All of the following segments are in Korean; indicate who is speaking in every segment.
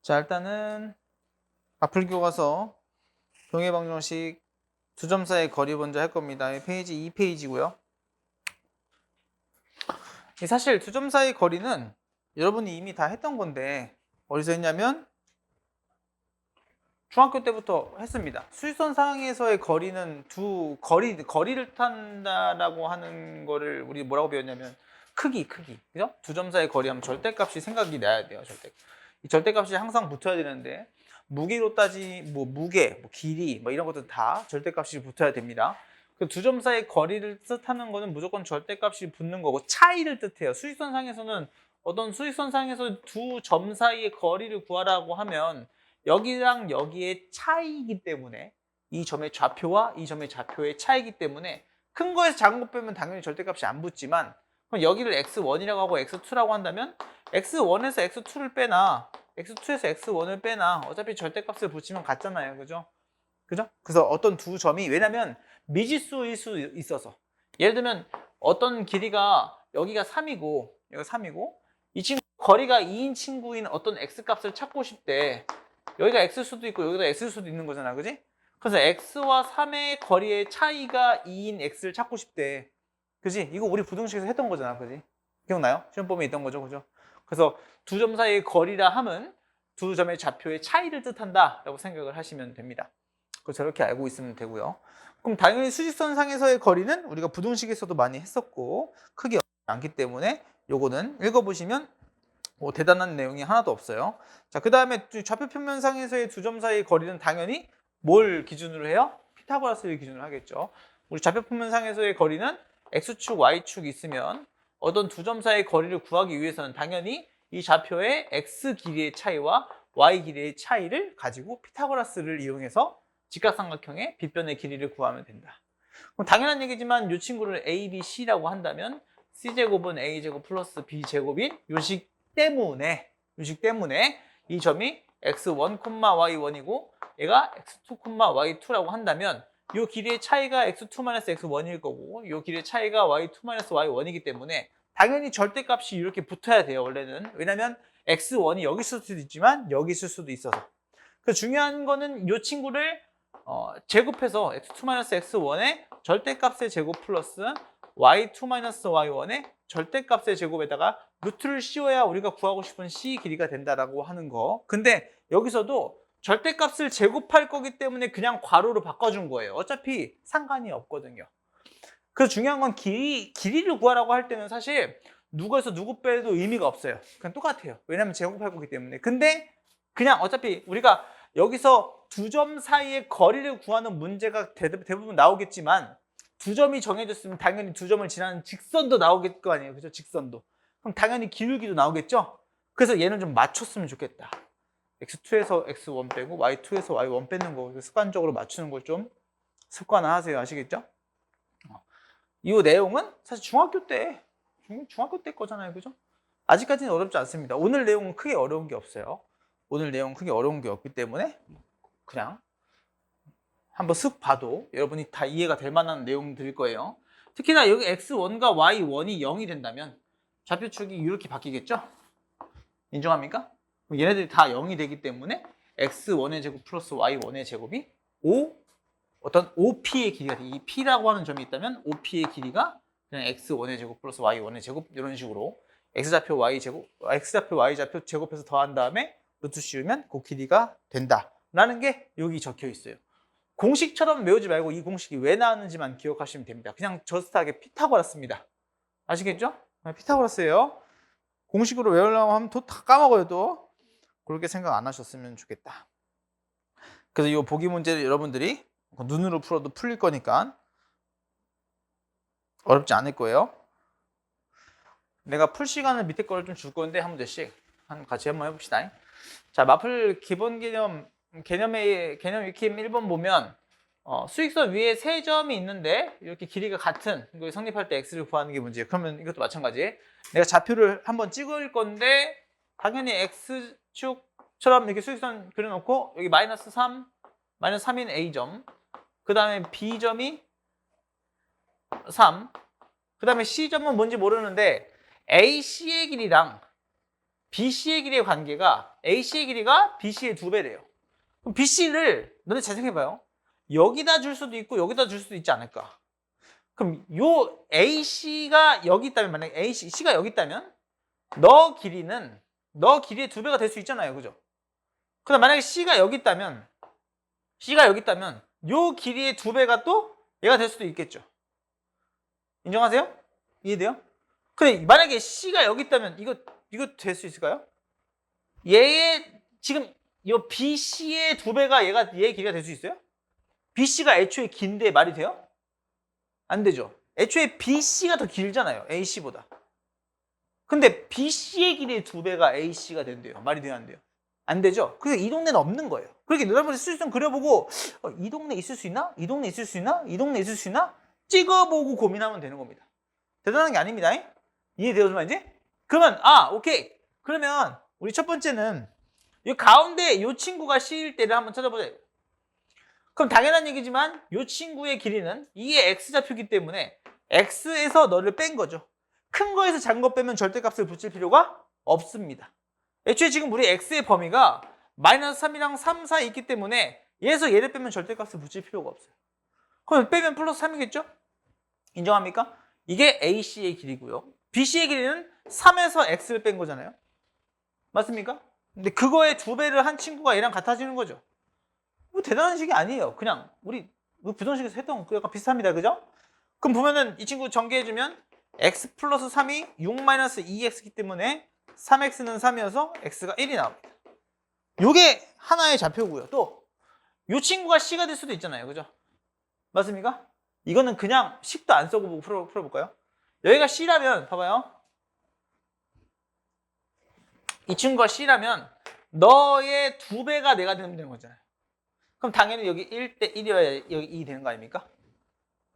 Speaker 1: 자, 일단은 마플 교과서 동해방정식 두 점 사이의 거리 먼저 할 겁니다. 페이지 2페이지고요. 사실 두 점 사이의 거리는 여러분이 이미 다 했던 건데 어디서 했냐면 중학교 때부터 했습니다. 수직선 상에서의 거리는 거리를 탄다라고 하는 거를 우리 뭐라고 배웠냐면 크기. 그죠? 두 점 사이의 거리하면 절대값이 생각이 나야 돼요. 이 절대값이 항상 붙어야 되는데 무게로 무게, 길이 이런 것들 다 절대값이 붙어야 됩니다. 그 두 점 사이의 거리를 뜻하는 거는 무조건 절대값이 붙는 거고 차이를 뜻해요. 수직선 상에서는 어떤 수직선 상에서 두 점 사이의 거리를 구하라고 하면 여기랑 여기의 차이이기 때문에 이 점의 좌표와 이 점의 좌표의 차이이기 때문에 큰 거에서 작은 거 빼면 당연히 절대값이 안 붙지만 그럼 여기를 x1이라고 하고 x2라고 한다면 x1에서 x2를 빼나 x2에서 x1을 빼나 어차피 절대값을 붙이면 같잖아요. 그죠? 그래서 어떤 두 점이 왜냐면 미지수일 수 있어서 예를 들면 어떤 길이가 여기가 3이고 여기가 3이고 이 친구 거리가 2인 친구인 어떤 x값을 찾고 싶대. 여기가 x일 수도 있고 여기가 x일 수도 있는 거잖아. 그지? 그래서 x와 3의 거리의 차이가 2인 x를 찾고 싶대. 그지? 이거 우리 부등식에서 했던 거잖아. 그지? 기억나요? 시험범위에 있던 거죠. 그죠? 그래서 두 점 사이의 거리라 함은 두 점의 좌표의 차이를 뜻한다 라고 생각을 하시면 됩니다. 그래서 저렇게 알고 있으면 되고요. 그럼 당연히 수직선상에서의 거리는 우리가 부등식에서도 많이 했었고 크게 않기 때문에 요거는 읽어보시면 대단한 내용이 하나도 없어요. 자, 그 다음에 좌표 평면상에서의 두 점 사이의 거리는 당연히 뭘 기준으로 해요? 피타고라스를 기준으로 하겠죠. 우리 좌표 평면상에서의 거리는 x축, y축이 있으면 어떤 두 점 사이의 거리를 구하기 위해서는 당연히 이 좌표의 x 길이의 차이와 y 길이의 차이를 가지고 피타고라스를 이용해서 직각삼각형의 빗변의 길이를 구하면 된다. 그럼 당연한 얘기지만 이 친구를 a, b, c라고 한다면 c제곱은 a제곱 플러스 b제곱인 요식 때문에 이 점이 x1, y1이고 얘가 x2, y2라고 한다면 이 길이의 차이가 x2-x1일 거고 이 길이의 차이가 y2-y1이기 때문에 당연히 절대값이 이렇게 붙어야 돼요. 원래는. 왜냐면 x1이 여기 있을 수도 있지만 여기 있을 수도 있어서. 그 중요한 거는 이 친구를 제곱해서 x2-x1의 절대값의 제곱 플러스 y2-y1의 절대값의 제곱에다가 루트를 씌워야 우리가 구하고 싶은 c 길이가 된다라고 하는 거. 근데 여기서도 절대값을 제곱할 거기 때문에 그냥 괄호로 바꿔준 거예요. 어차피 상관이 없거든요. 그래서 중요한 건 길이를 구하라고 할 때는 사실 누구에서 누구 빼도 의미가 없어요. 그냥 똑같아요. 왜냐면 제곱할 거기 때문에. 근데 그냥 어차피 우리가 여기서 두 점 사이의 거리를 구하는 문제가 대부분 나오겠지만 두 점이 정해졌으면 당연히 두 점을 지나는 직선도 나오겠 거 아니에요. 그죠? 직선도. 그럼 당연히 기울기도 나오겠죠? 그래서 얘는 좀 맞췄으면 좋겠다. x2에서 x1 빼고 y2에서 y1 빼는 거 습관적으로 맞추는 걸 좀 습관화하세요. 아시겠죠? 이 내용은 사실 중학교 때 거잖아요. 그죠? 아직까지는 어렵지 않습니다. 오늘 내용은 크게 어려운 게 없어요. 오늘 내용은 크게 어려운 게 없기 때문에 그냥 한번 쓱 봐도 여러분이 다 이해가 될 만한 내용들일 거예요. 특히나 여기 x1과 y1이 0이 된다면 좌표축이 이렇게 바뀌겠죠? 인정합니까? 그럼 얘네들이 다 0이 되기 때문에 x1의 제곱 플러스 y1의 제곱이 5 어떤 OP의 길이가 이 P라고 하는 점이 있다면 OP의 길이가 그냥 X1의 제곱 플러스 Y1의 제곱 이런 식으로 X좌표 Y제곱, X좌표 Y좌표 제곱해서 더한 다음에 루트 씌우면 그 길이가 된다라는 게 여기 적혀 있어요. 공식처럼 외우지 말고 이 공식이 왜 나왔는지만 기억하시면 됩니다. 그냥 저스트하게 피타고라스입니다. 아시겠죠? 피타고라스예요. 공식으로 외우려고 하면 또 다 까먹어요 또. 그렇게 생각 안 하셨으면 좋겠다. 그래서 이 보기 문제를 여러분들이 눈으로 풀어도 풀릴 거니까 어렵지 않을 거예요. 내가 풀 시간을 밑에 거를 좀 줄 건데 한 문제씩 같이 한번 해봅시다. 자, 마플 기본 개념 개념 익힘 1번 보면 수익선 위에 세 점이 있는데 이렇게 길이가 같은 이거 성립할 때 x를 구하는 게 문제예요. 그러면 이것도 마찬가지. 내가 좌표를 한번 찍을 건데 당연히 x축처럼 이렇게 수익선 그려놓고 여기 마이너스 3인 a점 그 다음에 B점이 3. 그 다음에 C점은 뭔지 모르는데 AC의 길이랑 BC의 길이의 관계가 AC의 길이가 BC의 2배래요. 그럼 BC를 너네 잘 생각해봐요. 여기다 줄 수도 있고 여기다 줄 수도 있지 않을까? 그럼 요 AC가 여기 있다면, 만약에 C가 여기 있다면 너 길이의 2배가 될 수 있잖아요. 그죠? 그럼 만약에 C가 여기 있다면 요 길이의 2배가 또 얘가 될 수도 있겠죠. 인정하세요? 이해돼요? 근데 만약에 C가 여기 있다면 이거 될 수 있을까요? 얘의 지금 요 BC의 2배가 얘의 길이가 될 수 있어요? BC가 애초에 긴데 말이 돼요? 안 되죠. 애초에 BC가 더 길잖아요. AC보다. 근데 BC의 길이의 2배가 AC가 된대요. 말이 돼요? 안 돼요? 안 되죠. 그래서 이 동네는 없는 거예요. 그렇게 여러분이 수지선 그려보고 이 동네 있을 수 있나? 이 동네 있을 수 있나? 이 동네 있을 수 있나? 찍어보고 고민하면 되는 겁니다. 대단한 게 아닙니다. 이해되어서 말이지? 그러면 오케이. 그러면 우리 첫 번째는 이 가운데 이 친구가 C일 때를 한번 찾아보자. 그럼 당연한 얘기지만 이 친구의 길이는 이게 X좌표이기 때문에 X에서 너를 뺀 거죠. 큰 거에서 작은 거 빼면 절대값을 붙일 필요가 없습니다. 애초에 지금 우리 X의 범위가 마이너스 3이랑 3 사이에 있기 때문에 얘에서 얘를 빼면 절대값을 붙일 필요가 없어요. 그럼 빼면 플러스 3이겠죠? 인정합니까? 이게 AC의 길이고요. BC의 길이는 3에서 X를 뺀 거잖아요. 맞습니까? 근데 그거의 2배를 한 친구가 얘랑 같아지는 거죠. 뭐 대단한 식이 아니에요. 그냥 우리 부정식에서 했던 그 약간 비슷합니다. 그죠? 그럼 보면은 이 친구 전개해주면 x 플러스 3이 6 마이너스 2x이기 때문에 3x는 3이어서 x가 1이 나옵니다. 요게 하나의 좌표고요. 또 이 친구가 c가 될 수도 있잖아요. 그죠? 맞습니까? 이거는 그냥 식도 안 써보고 풀어볼까요? 여기가 c라면 봐봐요. 이 친구가 c라면 너의 2배가 내가 되는 거잖아요. 그럼 당연히 여기 1대 1이어야 여기 2 되는 거 아닙니까?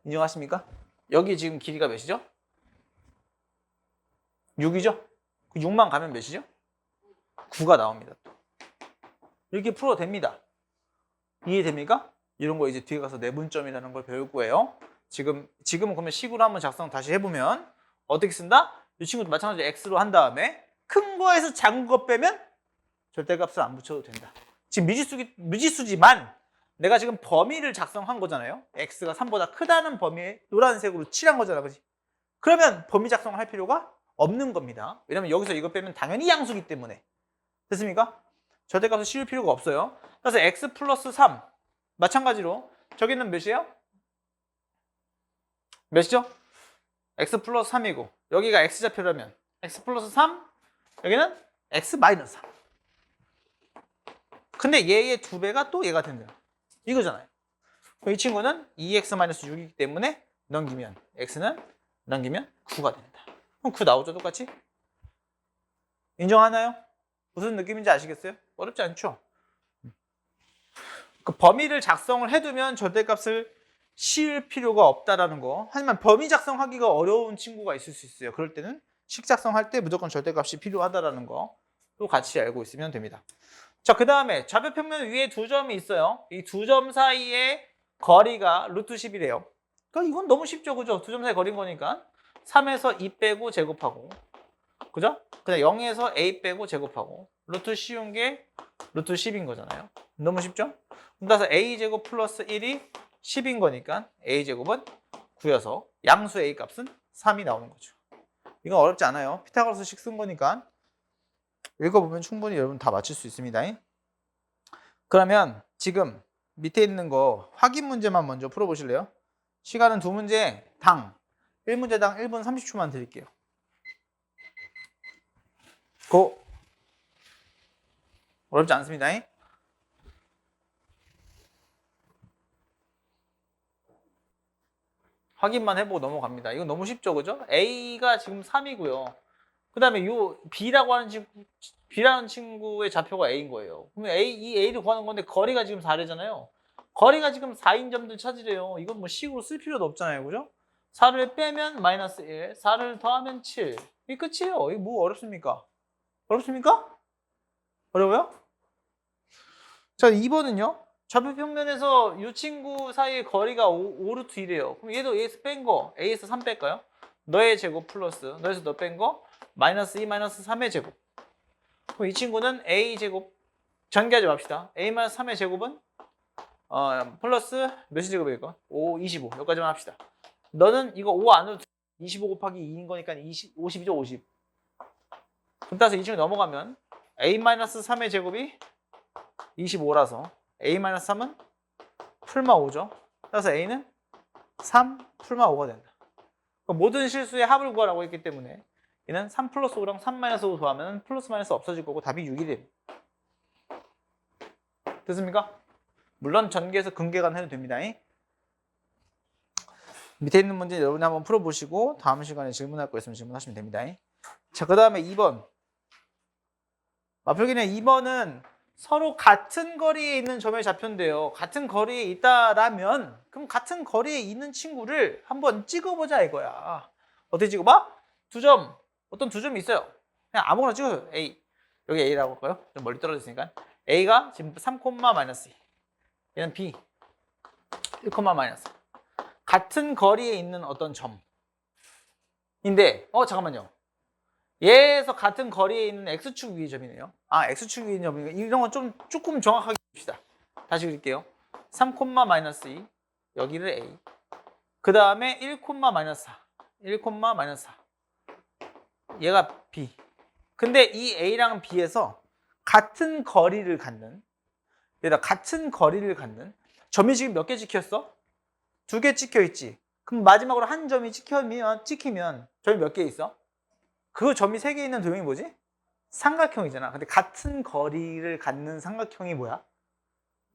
Speaker 1: 인정하십니까? 여기 지금 길이가 몇이죠? 6이죠? 6만 가면 몇이죠? 9가 나옵니다. 이렇게 풀어도 됩니다. 이해됩니까? 이런 거 이제 뒤에 가서 내분점이라는 걸 배울 거예요. 지금은 그러면 식으로 한번 작성 다시 해보면 어떻게 쓴다? 이 친구도 마찬가지로 x로 한 다음에 큰 거에서 작은 거 빼면 절대값을 안 붙여도 된다. 지금 미지수지만 내가 지금 범위를 작성한 거잖아요. x가 3보다 크다는 범위에 노란색으로 칠한 거잖아. 그렇지? 그러면 범위 작성을 할 필요가 없는 겁니다. 왜냐면 여기서 이거 빼면 당연히 양수기 때문에. 됐습니까? 절대값을 씌울 필요가 없어요. 그래서 x 플러스 3 마찬가지로 저기는 몇이에요? 몇이죠? x 플러스 3이고 여기가 x좌표라면 x 플러스 3 여기는 x 마이너스 3. 근데 얘의 2배가 또 얘가 된대요. 이거잖아요. 그럼 이 친구는 2x-6이기 때문에 x는 넘기면 9가 된다. 그럼 9 나오죠, 똑같이? 인정하나요? 무슨 느낌인지 아시겠어요? 어렵지 않죠? 그 범위를 작성을 해두면 절대값을 씌울 필요가 없다라는 거. 하지만 범위 작성하기가 어려운 친구가 있을 수 있어요. 그럴 때는 식 작성할 때 무조건 절대값이 필요하다라는 거 또 같이 알고 있으면 됩니다. 자, 그 다음에 좌표 평면 위에 두 점이 있어요. 이 두 점 사이의 거리가 루트 10이래요. 그러니까 이건 너무 쉽죠, 그죠? 두 점 사이 거리인 거니까 3에서 2 빼고 제곱하고, 그죠? 그다음 0에서 a 빼고 제곱하고, 루트 씌운 게 루트 10인 거잖아요. 너무 쉽죠? 따라서 a 제곱 플러스 1이 10인 거니까 a 제곱은 9여서 양수 a 값은 3이 나오는 거죠. 이건 어렵지 않아요. 피타고라스식 쓴 거니까 읽어보면 충분히 여러분 다 맞출 수 있습니다. 그러면 지금 밑에 있는 거 확인 문제만 먼저 풀어보실래요? 시간은 2문제 당 1문제당 1분 30초만 드릴게요. 고! 어렵지 않습니다. 확인만 해보고 넘어갑니다. 이건 너무 쉽죠, 그죠? A가 지금 3이고요. 그 다음에 요 B라는 친구의 좌표가 A인 거예요. 그러면 이 A를 구하는 건데 거리가 지금 4래잖아요. 거리가 지금 4인 점들 찾으래요. 이건 뭐 식으로 쓸 필요도 없잖아요. 그죠? 4를 빼면 마이너스 1, 4를 더하면 7. 이게 끝이에요. 이게 뭐 어렵습니까? 어렵습니까? 어려워요? 자, 2번은요. 좌표 평면에서 이 친구 사이의 거리가 5루트 1이에요. 그럼 얘도 A에서 뺀 거, A에서 3 뺄까요? 너의 제곱 플러스, 너에서 너 뺀 거, 마이너스 2 마이너스 3의 제곱. 그럼 이 친구는 a제곱 전개하지 맙시다. a-3의 제곱은 플러스 몇이 제곱일까? 5, 25 여기까지만 합시다. 너는 이거 5 안으로 25 곱하기 2인 거니까 50이죠 50. 그럼 따라서 이 친구 넘어가면 a-3의 제곱이 25라서 a-3은 풀마 5죠. 따라서 a는 3 풀마 5가 된다. 모든 실수의 합을 구하라고 했기 때문에 얘는 3 플러스 5랑 3 마이너스 5 더하면 플러스 마이너스 없어질 거고 답이 6이 됩니다. 됐습니까? 물론 전개해서 근계간 해도 됩니다. 밑에 있는 문제 여러분이 한번 풀어보시고 다음 시간에 질문할 거 있으면 질문하시면 됩니다. 자, 그 다음에 2번. 맞풀기는 2번은 서로 같은 거리에 있는 점의 좌표인데요. 같은 거리에 있다라면 그럼 같은 거리에 있는 친구를 한번 찍어보자 이거야. 어떻게 찍어봐? 두 점, 어떤 두 점이 있어요. 그냥 아무거나 찍어요. A. 여기 A라고 할까요? 좀 멀리 떨어져 있으니까. A가 지금 3, 마이너스 2. 얘는 B. 1, 마이너스. 같은 거리에 있는 어떤 점인데, 잠깐만요. 얘에서 같은 거리에 있는 X축 위의 점이네요. X축 위의 점이니까 이런 건 조금 정확하게 봅시다. 다시 그릴게요. 3, 마이너스 2. 여기를 A. 그 다음에 1, 마이너스 4. 1, 마이너스 4. 얘가 B. 근데 이 A랑 B에서 같은 거리를 갖는, 얘가 같은 거리를 갖는 점이 지금 몇 개 찍혔어? 2개 찍혀 있지. 그럼 마지막으로 한 점이 찍히면 점이 몇 개 있어? 그 점이 3개 있는 도형이 뭐지? 삼각형이잖아. 근데 같은 거리를 갖는 삼각형이 뭐야?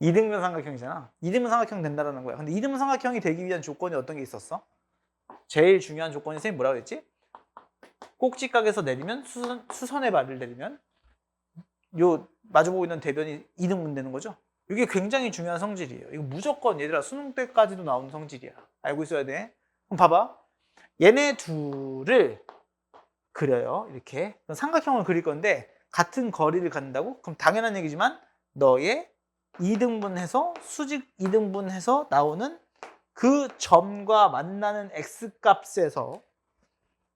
Speaker 1: 이등변 삼각형이잖아. 이등변 삼각형 된다는 거야. 근데 이등변 삼각형이 되기 위한 조건이 어떤 게 있었어? 제일 중요한 조건이 선생님 뭐라고 했지? 꼭지각에서 내리면 수선의 발을 내리면 요 마주보고 있는 대변이 이등분 되는 거죠. 이게 굉장히 중요한 성질이에요. 이거 무조건 얘들아 수능 때까지도 나오는 성질이야. 알고 있어야 돼. 그럼 봐봐. 얘네 둘을 그려요. 이렇게 삼각형을 그릴 건데 같은 거리를 갖는다고? 그럼 당연한 얘기지만 너의 2등분해서 수직 2등분해서 나오는 그 점과 만나는 x값에서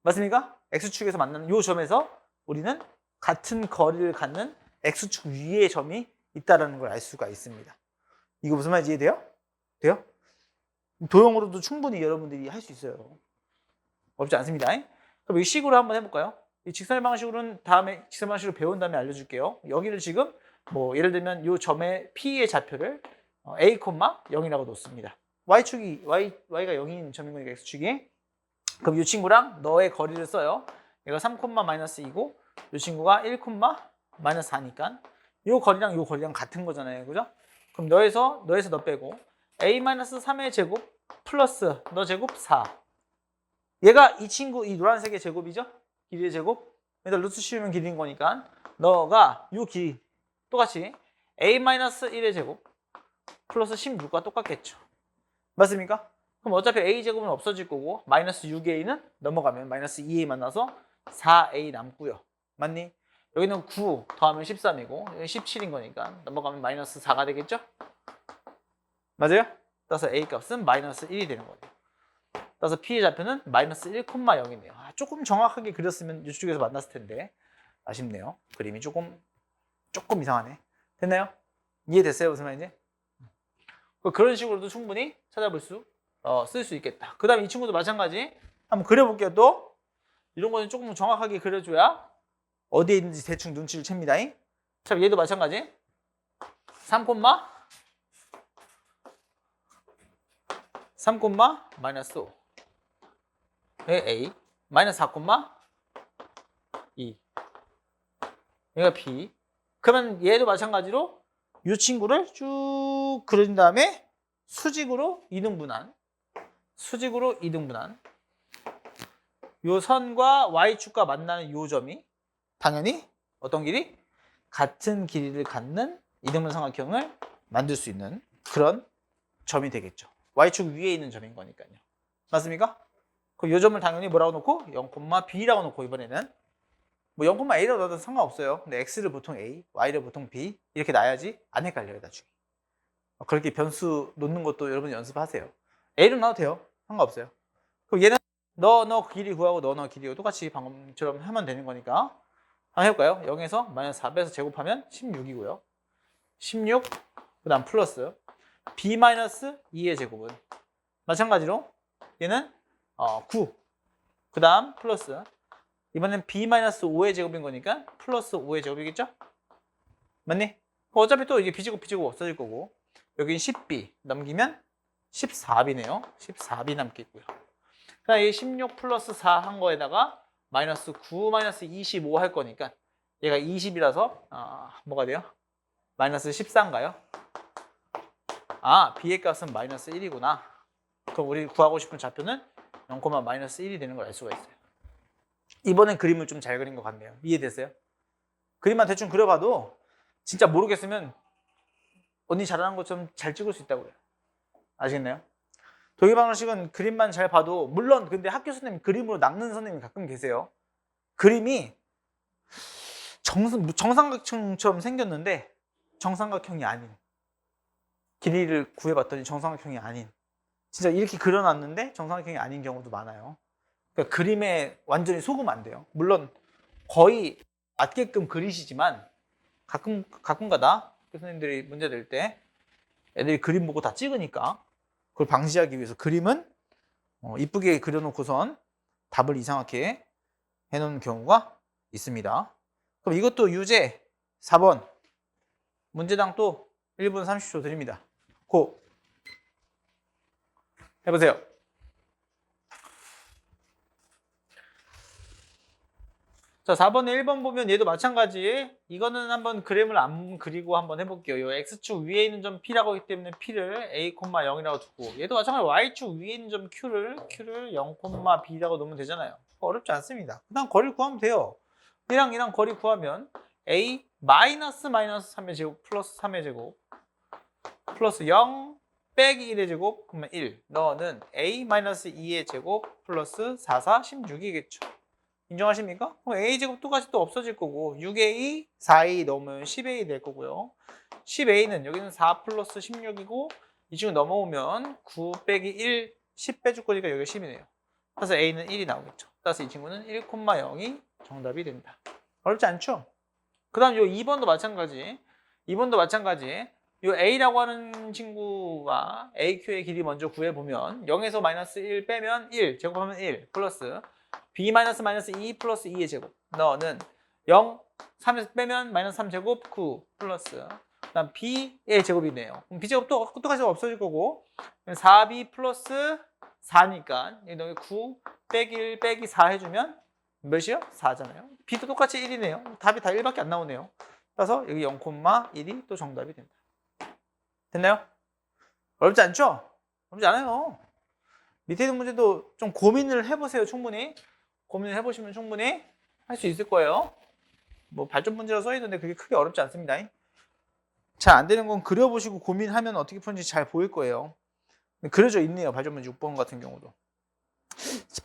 Speaker 1: 맞습니까? x축에서 만나는 이 점에서 우리는 같은 거리를 갖는 x축 위의 점이 있다는 걸 알 수가 있습니다. 이거 무슨 말인지 이해돼요? 돼요? 도형으로도 충분히 여러분들이 할 수 있어요. 어렵지 않습니다. 그럼 이 식으로 한번 해볼까요? 이 직선의 방식으로는 다음에 직선 방식으로 배운 다음에 알려줄게요. 여기를 지금 뭐 예를 들면 이 점의 P의 좌표를 A, 0이라고 놓습니다. Y축이 Y가 0인 점인 거니까 X축이. 그럼 이 친구랑 너의 거리를 써요. 얘가 3, 마이너스 2고 이 친구가 1, 마이너스 4니까 이 거리랑 같은 거잖아요. 그죠? 그럼 너에서 너 빼고 A-3의 제곱 플러스 너 제곱 4. 얘가 이 친구 이 노란색의 제곱이죠? 길이의 제곱. 일단 루트 씌우면 길이인 거니까 너가 이 길이 똑같이 A-1의 제곱 플러스 16과 똑같겠죠. 맞습니까? 그럼 어차피 A제곱은 없어질 거고 마이너스 6A는 넘어가면 마이너스 2A 만나서 4A 남고요. 맞니? 여기는 9 더하면 13이고 여기 17인 거니까 넘어가면 마이너스 4가 되겠죠? 맞아요? 따라서 A 값은 마이너스 1이 되는 거예요. 따라서 P의 좌표는 마이너스 1,0이네요. 조금 정확하게 그렸으면 이쪽에서 만났을 텐데 아쉽네요. 그림이 조금 이상하네. 됐나요? 이해됐어요? 무슨 말인지? 그런 식으로도 충분히 찾아볼 쓸 수 있겠다. 그 다음에 이 친구도 마찬가지. 한번 그려볼게요. 또 이런 거는 조금 정확하게 그려줘야 어디에 있는지 대충 눈치를 챕니다. 자, 얘도 마찬가지. 3, 마이너스 5 A 마이너스 4, 2 얘가 B. 그러면 얘도 마찬가지로 이 친구를 쭉 그린 다음에 수직으로 이등분한 요 선과 Y축과 만나는 요 점이 당연히 어떤 길이? 같은 길이를 갖는 이등분 삼각형을 만들 수 있는 그런 점이 되겠죠. Y축 위에 있는 점인 거니까요. 맞습니까? 그럼 요 점을 당연히 뭐라고 놓고? 0,B라고 놓고 이번에는 뭐 0,A라고 넣어도 상관없어요. 근데 X를 보통 A, Y를 보통 B 이렇게 놔야지 안 헷갈려요 나중에. 그렇게 변수 놓는 것도 여러분 연습하세요. A로 놔도 돼요. 상관없어요. 그럼 얘는 너 길이 구하고 너 길이 똑같이 방금처럼 하면 되는 거니까 한번 해볼까요? 0에서 마이너스 4 빼서 제곱하면 16이고요. 16, 그 다음 플러스 b 마이너스 2의 제곱은 마찬가지로 얘는 9, 그 다음 플러스 이번엔 b 마이너스 5의 제곱인 거니까 플러스 5의 제곱이겠죠? 맞니? 어차피 또 이게 b제곱 없어질 거고 여긴 10b 넘기면 14b네요. 14b 남겠고요. 그다음 이 16 플러스 4 한 거에다가 마이너스 9 마이너스 25 할 거니까 얘가 20이라서 뭐가 돼요? 마이너스 14인가요? b의 값은 마이너스 1이구나. 그럼 우리 구하고 싶은 좌표는 0, 마이너스 1이 되는 걸 알 수가 있어요. 이번엔 그림을 좀 잘 그린 것 같네요. 이해됐어요? 그림만 대충 그려봐도 진짜 모르겠으면 언니 잘하는 것처럼 잘 찍을 수 있다고요. 아시겠나요? 동의방정식은 그림만 잘 봐도 물론 근데 학교 선생님 그림으로 낚는 선생님이 가끔 계세요. 그림이 정삼각형처럼 생겼는데 정삼각형이 아닌 길이를 구해봤더니 정삼각형이 아닌 진짜 이렇게 그려놨는데 정삼각형이 아닌 경우도 많아요. 그러니까 그림에 완전히 속으면 안 돼요. 물론 거의 맞게끔 그리시지만 가끔가다 교수님들이 문제 낼 때 애들이 그림 보고 다 찍으니까 그걸 방지하기 위해서 그림은 이쁘게 그려놓고선 답을 이상하게 해놓은 경우가 있습니다. 그럼 이것도 유제 4번 문제당 또 1분 30초 드립니다. 고 해보세요. 자, 4번에 1번 보면 얘도 마찬가지. 이거는 한번 그림을 안 그리고 한번 해볼게요. 요 X축 위에 있는 점 P라고 하기 때문에 P를 A, 0이라고 두고 얘도 마찬가지로 Y축 위에 있는 점 Q를 0, B라고 놓으면 되잖아요. 어렵지 않습니다. 그다음 거리를 구하면 돼요. 얘랑 거리 구하면 A 마이너스 3의 제곱 플러스 3의 제곱 플러스 0 빼기 1의 제곱 그러면 1 너는 A 마이너스 2의 제곱 플러스 4, 16이겠죠. 인정하십니까? 그럼 A제곱 똑같이 또 없어질 거고 6A, 4A 넣으면 10A 될 거고요. 10A는 여기는 4 플러스 16이고 이 친구 넘어오면 9 빼기 1, 10 빼줄 거니까 여기가 10이네요. 따라서 A는 1이 나오겠죠. 따라서 이 친구는 1,0이 정답이 된다. 어렵지 않죠? 그 다음 요 2번도 마찬가지. 2번도 마찬가지. 요 A라고 하는 친구와 AQ의 길이 먼저 구해보면 0에서 마이너스 1 빼면 1, 제곱하면 1, 플러스 b 마이너스 2 플러스 2의 제곱 너는 0, 3에서 빼면 마이너스 3제곱 9 플러스 그 다음 b의 제곱이네요. 그럼 b제곱도 똑같이 없어질 거고 4b 플러스 4니까 여기 9 빼기 1 빼기 4 해주면 몇이요? 4잖아요. b도 똑같이 1이네요. 답이 다 1밖에 안 나오네요. 따라서 여기 0,1이 또 정답이 된다. 됐나요? 어렵지 않죠? 어렵지 않아요. 밑에 있는 문제도 좀 고민을 해보세요. 충분히 고민을 해보시면 충분히 할 수 있을 거예요. 뭐 발전 문제로 써 있는데 그게 크게 어렵지 않습니다. 잘 안 되는 건 그려보시고 고민하면 어떻게 푸는지 잘 보일 거예요. 그려져 있네요. 발전 문제 6번 같은 경우도.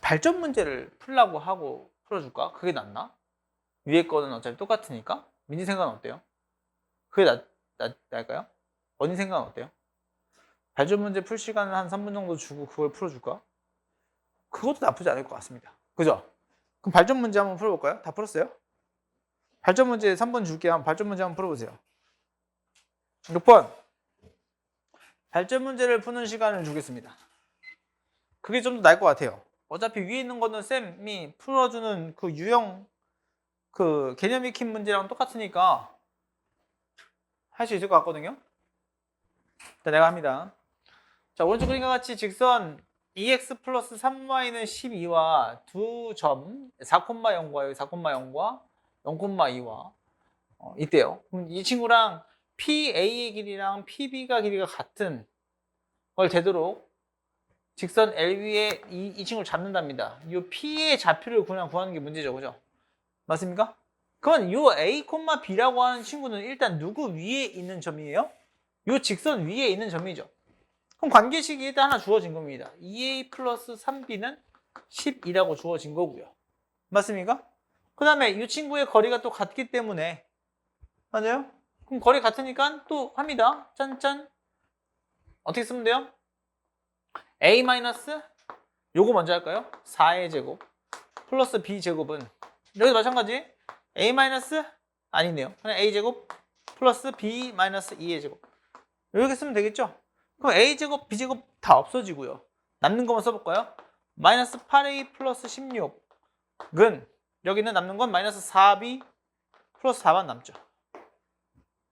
Speaker 1: 발전 문제를 풀라고 하고 풀어줄까? 그게 낫나? 위에 거는 어차피 똑같으니까. 민지 생각은 어때요? 그게 나을까요? 언니 생각은 어때요? 발전 문제 풀 시간을 한 3분 정도 주고 그걸 풀어줄까? 그것도 나쁘지 않을 것 같습니다. 그죠? 그럼 발전 문제 한번 풀어볼까요? 다 풀었어요? 발전 문제 3번 줄게요. 발전 문제 한번 풀어보세요. 6번. 발전 문제를 푸는 시간을 주겠습니다. 그게 좀 더 나을 것 같아요. 어차피 위에 있는 거는 쌤이 풀어주는 그 유형, 그 개념 익힌 문제랑 똑같으니까 할 수 있을 것 같거든요. 자, 내가 합니다. 자, 오른쪽 그림과 같이 직선 2x 플러스 3y는 12와 두 점 4,0과 여기 4,0과 0,2와 있대요. 그럼 이 친구랑 PA의 길이랑 PB가 길이가 같은 걸 되도록 직선 LW에 이 친구를 잡는답니다. 이 P의 좌표를 그냥 구하는 게 문제죠. 그죠? 맞습니까? 그러면 이 A, B라고 하는 친구는 일단 누구 위에 있는 점이에요? 이 직선 위에 있는 점이죠. 그럼 관계식이 일단 하나 주어진 겁니다. 2A 플러스 3B는 12라고 주어진 거고요. 맞습니까? 그 다음에 이 친구의 거리가 또 같기 때문에 맞아요? 그럼 거리 같으니까 또 합니다. 짠짠. 어떻게 쓰면 돼요? A 마이너스 요거 먼저 할까요? 4의 제곱 플러스 B 제곱은 여기도 마찬가지 a 마이너스 아니네요. 그냥 a제곱 플러스 b 마이너스 2의 제곱. 이렇게 쓰면 되겠죠? 그럼 a제곱, b제곱 다 없어지고요. 남는 것만 써볼까요? 마이너스 8a 플러스 16은 여기는 남는 건 마이너스 4b 플러스 4만 남죠.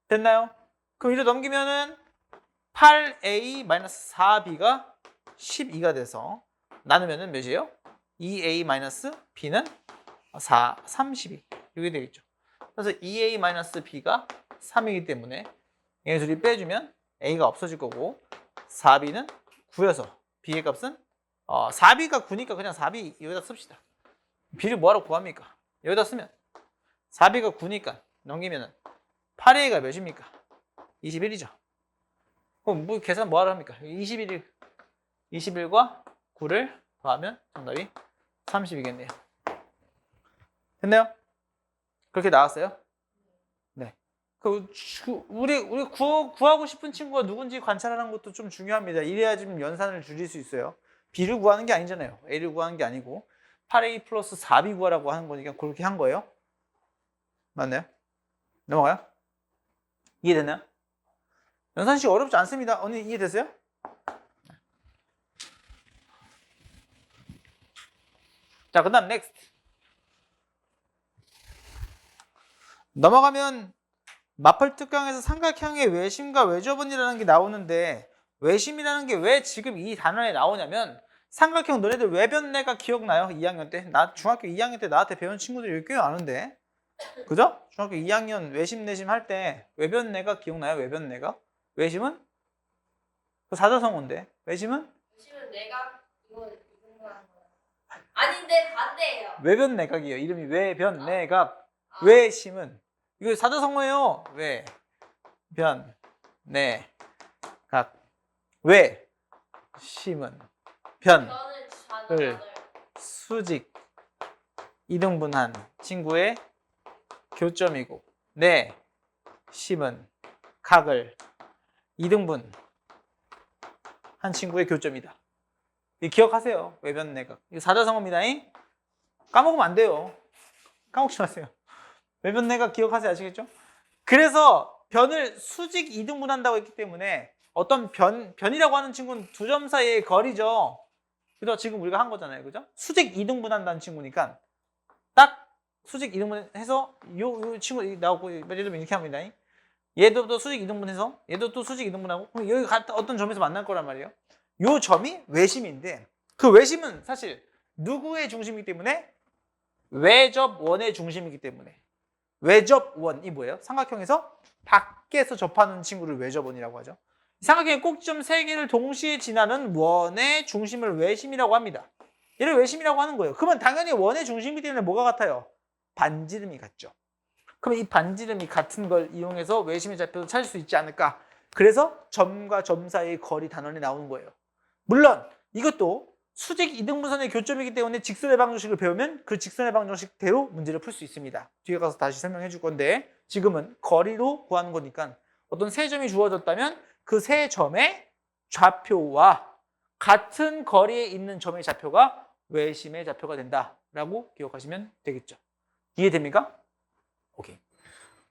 Speaker 1: 됐나요? 그럼 이로 넘기면은 8a 마이너스 4b가 12가 돼서 나누면은 몇이에요? 2a 마이너스 b는 32 이게 되겠죠. 그래서 2a 마이너스 b가 3이기 때문에 얘 둘이 빼주면 a가 없어질 거고 4b는 9여서 b의 값은 4b가 9니까 그냥 4b 여기다 씁시다. b를 뭐하러 구합니까? 여기다 쓰면 4b가 9니까 넘기면은 8a가 몇입니까? 21이죠. 그럼 뭐 계산 뭐하러 합니까? 21과 9를 더하면 정답이 30이겠네요. 됐나요? 그렇게 나왔어요? 네. 우리 구하고 싶은 친구가 누군지 관찰하는 것도 좀 중요합니다. 이래야 좀 연산을 줄일 수 있어요. B를 구하는 게 아니잖아요. A를 구하는 게 아니고 8A 플러스 4B 구하라고 하는 거니까 그렇게 한 거예요. 맞나요? 넘어가요? 이해됐나요? 연산식 어렵지 않습니다. 언니 이해됐어요? 자, 그 다음 넥스트. 넘어가면 마펄 특강에서 삼각형의 외심과 외접원이라는 게 나오는데 외심이라는 게 왜 지금 이 단어에 나오냐면 삼각형 너네들 외변내가 기억나요? 2학년 때? 나 중학교 2학년 때 나한테 배운 친구들이 꽤 아는데 그죠? 중학교 2학년 외심 내심 할 때 외변내가 기억나요? 외변내가? 외심은? 그 사자성어인데 외심은?
Speaker 2: 외심은 내가 이거 하는 거야. 아닌데 반대예요.
Speaker 1: 외변내각이에요. 이름이 외변내각. 외심은 이거 사자성어예요. 외변내각. 외심은 변을 수직 이등분한 친구의 교점이고 내심은 각을 이등분 한 친구의 교점이다. 이 기억하세요. 외변내각. 이거 사자성어입니다. 까먹으면 안 돼요. 까먹지 마세요. 외변내각 기억하세요. 아시겠죠? 그래서 변을 수직 이등분한다고 했기 때문에 어떤 변이라고 하는 친구는 두 점 사이의 거리죠. 그죠? 지금 우리가 한 거잖아요. 그죠? 수직 이등분한다는 친구니까 딱 수직 이등분해서 요 친구 나오고 예를 들면 이렇게 합니다. 얘도 또 수직 이등분해서 얘도 또 수직 이등분하고 그럼 여기 어떤 점에서 만날 거란 말이에요. 요 점이 외심인데 그 외심은 사실 누구의 중심이기 때문에 외접원의 중심이기 때문에 외접원이 뭐예요? 삼각형에서 밖에서 접하는 친구를 외접원이라고 하죠. 삼각형의 꼭지점 3개를 동시에 지나는 원의 중심을 외심이라고 합니다. 얘를 외심이라고 하는 거예요. 그러면 당연히 원의 중심이기 때문에 뭐가 같아요? 반지름이 같죠. 그럼 이 반지름이 같은 걸 이용해서 외심의 좌표도 찾을 수 있지 않을까? 그래서 점과 점 사이의 거리 단원이 나오는 거예요. 물론 이것도 수직 이등분선의 교점이기 때문에 직선의 방정식을 배우면 그 직선의 방정식대로 문제를 풀 수 있습니다. 뒤에 가서 다시 설명해 줄 건데 지금은 거리로 구하는 거니까 어떤 세 점이 주어졌다면 그 세 점의 좌표와 같은 거리에 있는 점의 좌표가 외심의 좌표가 된다라고 기억하시면 되겠죠. 이해됩니까? 오케이.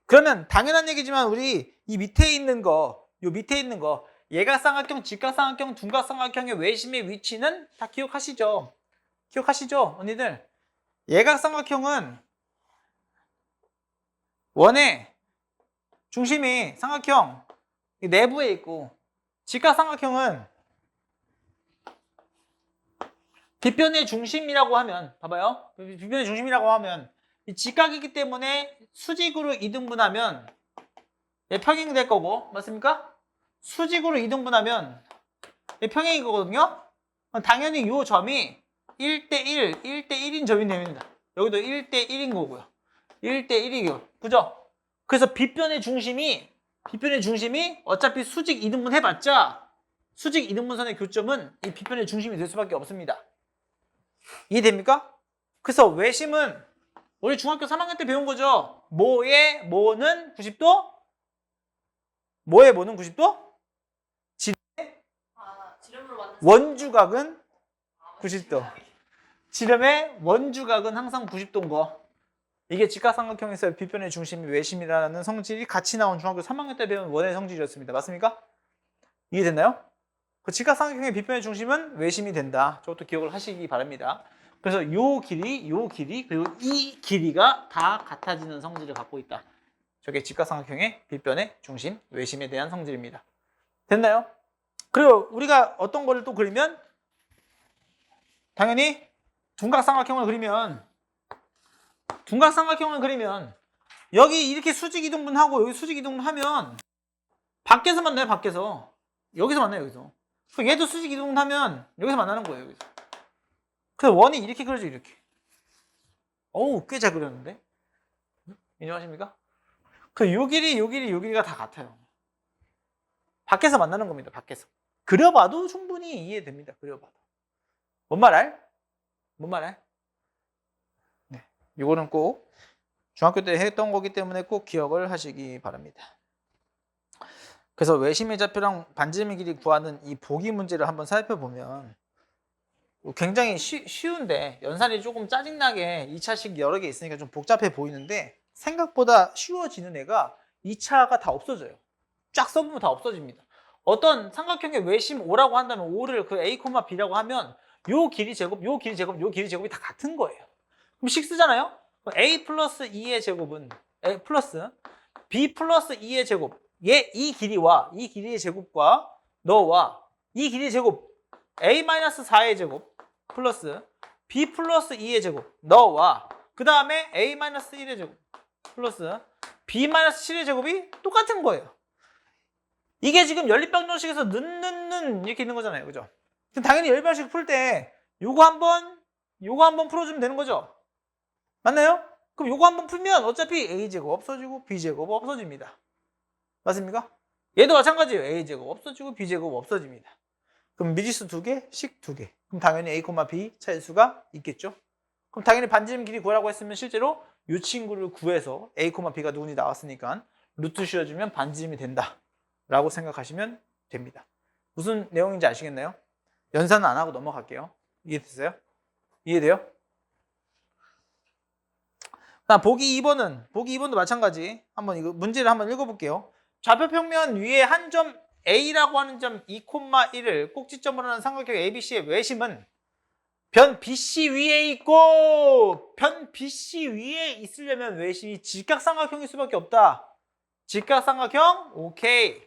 Speaker 1: 그러면 당연한 얘기지만 우리 이 밑에 있는 거, 요 밑에 있는 거 예각삼각형, 직각삼각형, 둔각삼각형의 외심의 위치는 다 기억하시죠? 기억하시죠? 언니들? 예각삼각형은 원의 중심이 삼각형 내부에 있고 직각삼각형은 빗변의 중심이라고 하면 봐봐요. 빗변의 중심이라고 하면 이 직각이기 때문에 수직으로 이등분하면 얘 평행이 될 거고 맞습니까? 수직으로 이등분하면 얘 평행이 거거든요. 당연히 이 점이 1대1, 1대1인 점이 됩니다. 여기도 1대1인 거고요. 1대1이고요. 그죠? 그래서 빗변의 중심이 어차피 수직 이등분 해봤자 수직 이등분선의 교점은 이 빗변의 중심이 될 수밖에 없습니다. 이해됩니까? 그래서 외심은 우리 중학교 3학년 때 배운 거죠. 모의 모는 90도? 모의 모는 90도? 원주각은 90도. 지름의 원주각은 항상 90도인 거. 이게 직각삼각형에서의 빗변의 중심이 외심이라는 성질이 같이 나온 중학교 3학년 때 배운 원의 성질이었습니다. 맞습니까? 이해됐나요? 그 직각삼각형의 빗변의 중심은 외심이 된다. 저것도 기억을 하시기 바랍니다. 그래서 요 길이, 그리고 이 길이가 다 같아지는 성질을 갖고 있다. 저게 직각삼각형의 빗변의 중심, 외심에 대한 성질입니다. 됐나요? 그리고 우리가 어떤 거를 또 그리면 당연히 둔각삼각형을 그리면 여기 이렇게 수직 이동분하고 여기 수직 이동분하면 밖에서 만나요. 밖에서. 여기서 만나요. 여기서. 그럼 얘도 수직 이동분하면 여기서 만나는 거예요. 여기서. 그래서 원이 이렇게 그려져 이렇게. 어우 꽤 잘 그렸는데. 인정하십니까? 그 요 길이가 다 같아요. 밖에서 만나는 겁니다. 밖에서. 그려봐도 충분히 이해됩니다. 그려봐도. 뭔 말 알? 뭔 말 알? 네. 요거는 꼭 중학교 때 했던 거기 때문에 꼭 기억을 하시기 바랍니다. 그래서 외심의 좌표랑 반지름의 길이 구하는 이 보기 문제를 한번 살펴보면 굉장히 쉬운데 연산이 조금 짜증나게 2차식 여러 개 있으니까 좀 복잡해 보이는데 생각보다 쉬워지는 애가 2차가 다 없어져요. 쫙 써보면 다 없어집니다. 어떤 삼각형의 외심 O라고 한다면 O를 그 A, B라고 하면 요 길이 제곱, 요 길이 제곱, 요 길이 제곱이 다 같은 거예요. 그럼 식 쓰잖아요? A 플러스 2의 제곱은 A 플러스 B 플러스 2의 제곱. 이 길이의 제곱과 너와 이 길이의 제곱 A 마이너스 4의 제곱 플러스 B 플러스 2의 제곱 너와 그 다음에 A 마이너스 1의 제곱 플러스 B 마이너스 7의 제곱이 똑같은 거예요. 이게 지금 연립방정식에서 는 이렇게 있는 거잖아요. 그죠? 당연히 연립방정식 풀 때 요거 한번 풀어주면 되는 거죠. 맞나요? 그럼 요거 한번 풀면 어차피 A제곱 없어지고 B제곱 없어집니다. 맞습니까? 얘도 마찬가지예요. A제곱 없어지고 B제곱 없어집니다. 그럼 미지수 2개, 식 2개. 그럼 당연히 A, B 찾을 수가 있겠죠? 그럼 당연히 반지름 길이 구하라고 했으면 실제로 이 친구를 구해서 A, B가 누군지 나왔으니까 루트 씌워주면 반지름이 된다. 라고 생각하시면 됩니다. 무슨 내용인지 아시겠나요? 연산은 안 하고 넘어갈게요. 이해됐어요? 이해돼요? 보기 2번도 마찬가지. 한번 이거 문제를 한번 읽어볼게요. 좌표평면 위에 한 점 A라고 하는 점 2,1을 꼭지점으로 하는 삼각형 ABC의 외심은 변 BC 위에 있고 변 BC 위에 있으려면 외심이 직각삼각형일 수밖에 없다. 직각삼각형 오케이.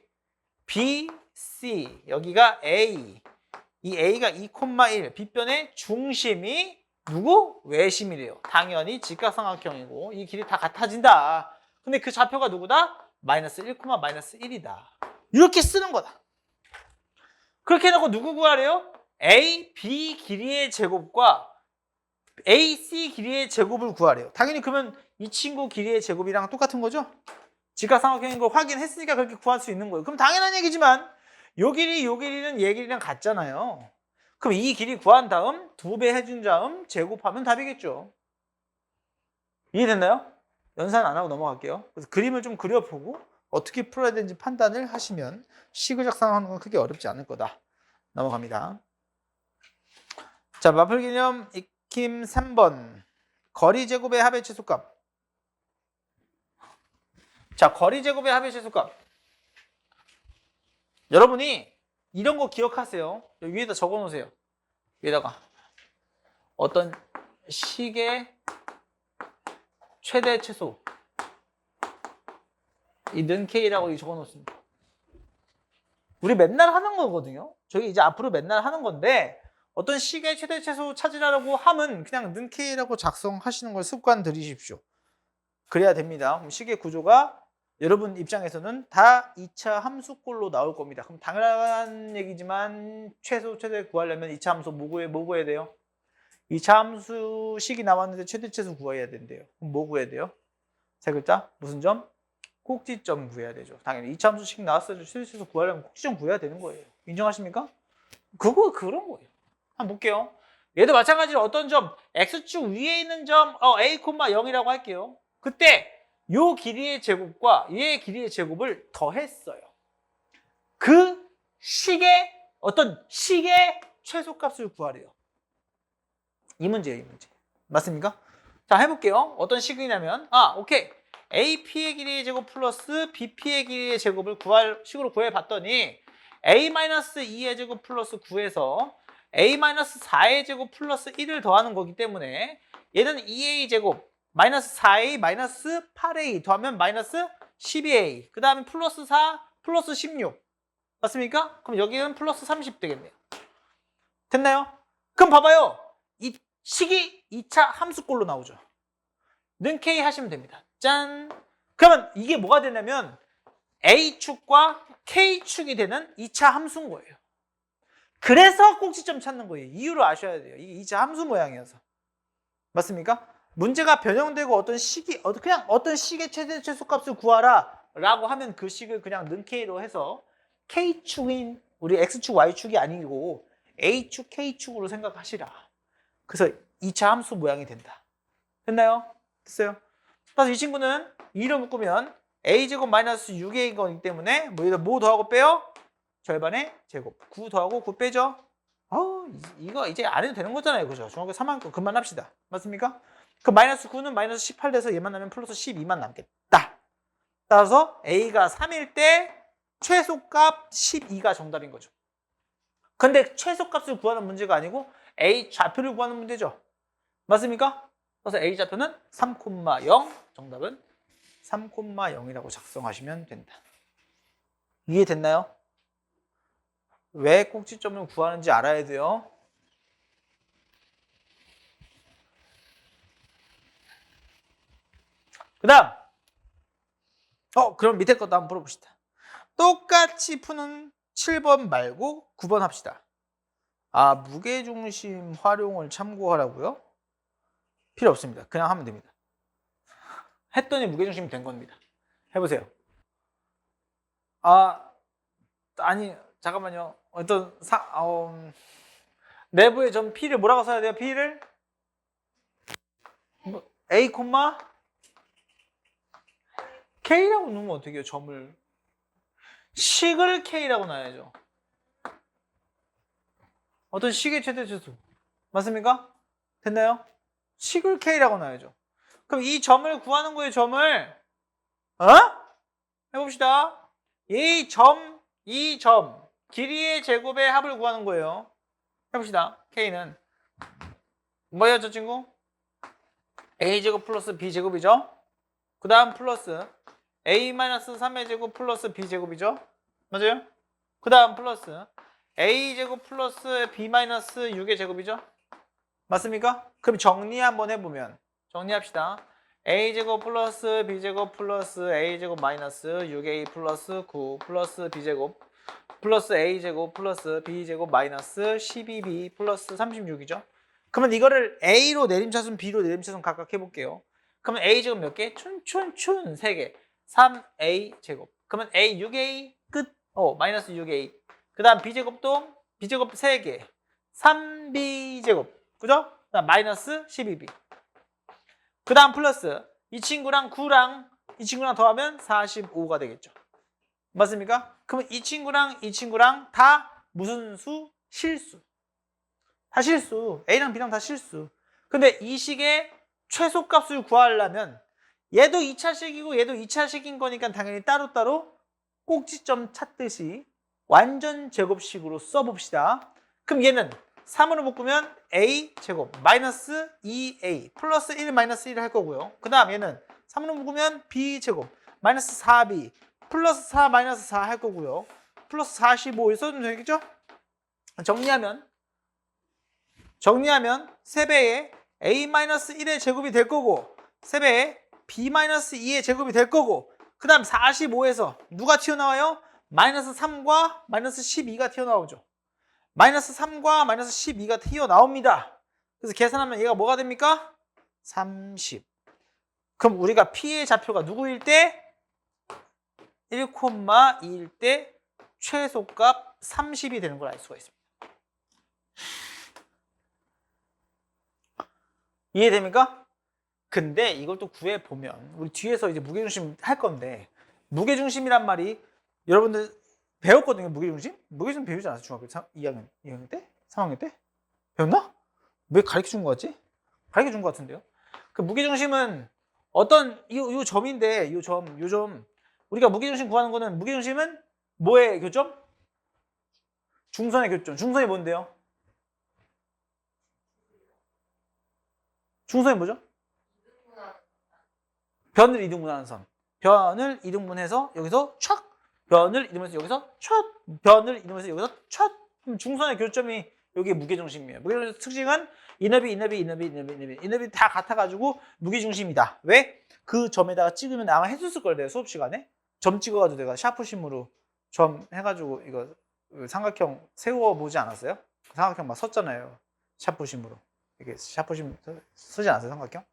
Speaker 1: BC 여기가 A 이 A가 2,1 빗변의 중심이 누구? 외심이래요. 당연히 직각삼각형이고 이 길이 다 같아진다. 근데 그 좌표가 누구다? 마이너스 1, 마이너스 1이다. 이렇게 쓰는 거다. 그렇게 해놓고 누구 구하래요? A, B 길이의 제곱과 A, C 길이의 제곱을 구하래요. 당연히 그러면 이 친구 길이의 제곱이랑 똑같은 거죠? 직각삼각형인 거 확인했으니까 그렇게 구할 수 있는 거예요. 그럼 당연한 얘기지만 요 길이는 얘 길이랑 같잖아요. 그럼 이 길이 구한 다음 2배 해준 다음 제곱하면 답이겠죠. 이해됐나요? 연산 안 하고 넘어갈게요. 그래서 그림을 좀 그려보고 어떻게 풀어야 되는지 판단을 하시면 식을 작성하는 건 크게 어렵지 않을 거다. 넘어갑니다. 자, 마플 개념 익힘 3번. 거리 제곱의 합의 최소값. 자, 거리 제곱의 합의 최소값. 여러분이 이런 거 기억하세요. 여기 위에다 적어 놓으세요. 위에다가 어떤 식의 최대 최소 이 는 K라고 적어 놓습니다. 우리 맨날 하는 거거든요. 저희 이제 앞으로 맨날 하는 건데 어떤 식의 최대 최소 찾으라고 하면 그냥 는 K라고 작성하시는 걸 습관 들이십시오. 그래야 됩니다. 그럼 식의 구조가 여러분 입장에서는 다 2차 함수꼴로 나올 겁니다. 그럼 당연한 얘기지만 최소 최대 구하려면 2차 함수 뭐 구해야 돼요? 2차 함수 식이 나왔는데 최대 최소 구해야 된대요. 그럼 뭐 구해야 돼요? 세 글자 무슨 점? 꼭지점 구해야 되죠. 당연히 2차 함수식 나왔어요. 최대 최소 구하려면 꼭지점 구해야 되는 거예요. 인정하십니까? 그런 거예요. 한번 볼게요. 얘도 마찬가지로 어떤 점 x축 위에 있는 점 a, 0이라고 할게요. 그때 요 길이의 제곱과 얘의 길이의 제곱을 더했어요. 그 식의 어떤 식의 최소값을 구하래요. 이 문제예요, 이 문제. 맞습니까? 자, 해볼게요. 어떤 식이냐면, 오케이. AP의 길이의 제곱 플러스 BP의 길이의 제곱을 구할 식으로 구해봤더니 A-2의 제곱 플러스 9에서 A-4의 제곱 플러스 1을 더하는 거기 때문에 얘는 2A 제곱 마이너스 4A 마이너스 8A 더하면 마이너스 12A 그 다음에 플러스 4 플러스 16 맞습니까? 그럼 여기는 플러스 30 되겠네요. 됐나요? 그럼 봐봐요. 이 식이 2차 함수꼴로 나오죠. 는 K 하시면 됩니다. 짠! 그러면 이게 뭐가 되냐면 A축과 K축이 되는 2차 함수인 거예요. 그래서 꼭지점 찾는 거예요. 이유를 아셔야 돼요. 이게 2차 함수 모양이어서. 맞습니까? 문제가 변형되고 어떤 식이 그냥 어떤 식의 최대 최소값을 구하라 라고 하면 그 식을 그냥 는 K로 해서 K축인 우리 X축 Y축이 아니고 A축 K축으로 생각하시라. 그래서 2차 함수 모양이 된다. 됐나요? 됐어요? 그래서 이 친구는 2로 묶으면 A제곱 마이너스 6A인 거기 때문에 뭐 더하고 빼요? 절반의 제곱. 9 더하고 9 빼죠? 이거 이제 안 해도 되는 거잖아요. 그죠? 중학교 3학년 그만합시다. 맞습니까? 그 마이너스 9는 마이너스 18 돼서 얘만 나면 플러스 12만 남겠다. 따라서 A가 3일 때 최소값 12가 정답인 거죠. 근데 최소값을 구하는 문제가 아니고 A 좌표를 구하는 문제죠. 맞습니까? 그래서 A 좌표는 3,0 정답은 3,0이라고 작성하시면 된다. 이해됐나요? 왜 꼭지점을 구하는지 알아야 돼요. 그 다음 그럼 밑에 것도 한번 풀어봅시다. 똑같이 푸는 7번 말고 9번 합시다. 무게중심 활용을 참고하라고요? 필요 없습니다. 그냥 하면 됩니다. 했더니 무게중심이 된 겁니다. 해보세요. 아니 잠깐만요. 내부에 전 P를 뭐라고 써야 돼요? P를 A, K라고 넣으면 어떻게 해요? 점을 식을 K라고 놔야죠. 어떤 식의 최대 최소 맞습니까? 됐나요? 식을 K라고 놔야죠. 그럼 이 점을 구하는 거예요. 점을 해봅시다. 이 점 길이의 제곱의 합을 구하는 거예요. 해봅시다. K는 뭐예요, 저 친구? A제곱 플러스 B제곱이죠. 그 다음 플러스 A-3의 제곱 플러스 B제곱이죠. 맞아요? 그 다음 플러스 A제곱 플러스 B-6의 제곱이죠. 맞습니까? 그럼 정리 한번 해보면 정리합시다. A제곱 플러스 B제곱 플러스 A제곱 마이너스 6A 플러스 9 플러스 B제곱 플러스 A제곱 플러스 B제곱 마이너스 12B 플러스 36이죠. 그러면 이거를 A로 내림차순, B로 내림차순 각각 해볼게요. 그러면 A제곱 몇 개? 춘 3개. 3A 제곱. 그러면 A 6A 끝. 마이너스 6A. 그 다음 B제곱도 B제곱 3개. 3B제곱. 그죠? 그 다음 마이너스 12B. 그 다음 플러스 이 친구랑 9랑 이 친구랑 더하면 45가 되겠죠. 맞습니까? 그러면 이 친구랑 다 무슨 수? 실수. 다 실수. A랑 B랑 다 실수. 근데 이 식의 최소값을 구하려면 얘도 2차식이고 얘도 2차식인 거니까 당연히 따로따로 꼭지점 찾듯이 완전 제곱식으로 써봅시다. 그럼 얘는 3으로 묶으면 A제곱 마이너스 2A 플러스 1 마이너스 1을 할 거고요. 그 다음 얘는 3으로 묶으면 B제곱 마이너스 4B 플러스 4 마이너스 4 할 거고요. 플러스 45 써주면 되겠죠? 정리하면 3배의 A-1의 제곱이 될 거고 3배의 B-2의 제곱이 될 거고 그 다음 45에서 누가 튀어나와요? 마이너스 3과 마이너스 12가 튀어나오죠. 마이너스 3과 마이너스 12가 튀어나옵니다. 그래서 계산하면 얘가 뭐가 됩니까? 30. 그럼 우리가 P의 좌표가 누구일 때? 1,2일 때 최소값 30이 되는 걸 알 수가 있습니다. 이해됩니까? 근데 이걸 또 구해보면 우리 뒤에서 이제 무게중심 할 건데 무게중심이란 말이 여러분들 배웠거든요. 무게중심? 무게중심 배우지 않았어요? 중학교 2학년 때? 3학년 때? 배웠나? 왜 가르쳐준 거 같지? 가르쳐준 거 같은데요? 그 무게중심은 어떤 요 점인데 요 점 우리가 무게중심 구하는 거는 무게중심은 뭐의 교점? 중선의 교점. 중선이 뭔데요? 중선이 뭐죠? 변을 이등분하는 선. 변을 이등분해서 여기서 촥 변을 이등분해서 여기서 촥 변을 이등분해서 여기서 촥 그럼 중선의 교점이 여기 무게중심이에요. 무게중심 특징은 인너비 다 같아가지고 무게중심이다. 왜? 그 점에다가 찍으면 아마 해줬을 거예요. 수업 시간에 점 찍어가지고 내가 샤프심으로 점 해가지고 이거 삼각형 세워보지 않았어요? 삼각형 막 섰잖아요. 샤프심으로 이게 샤프심 쓰지 않았어요? 삼각형?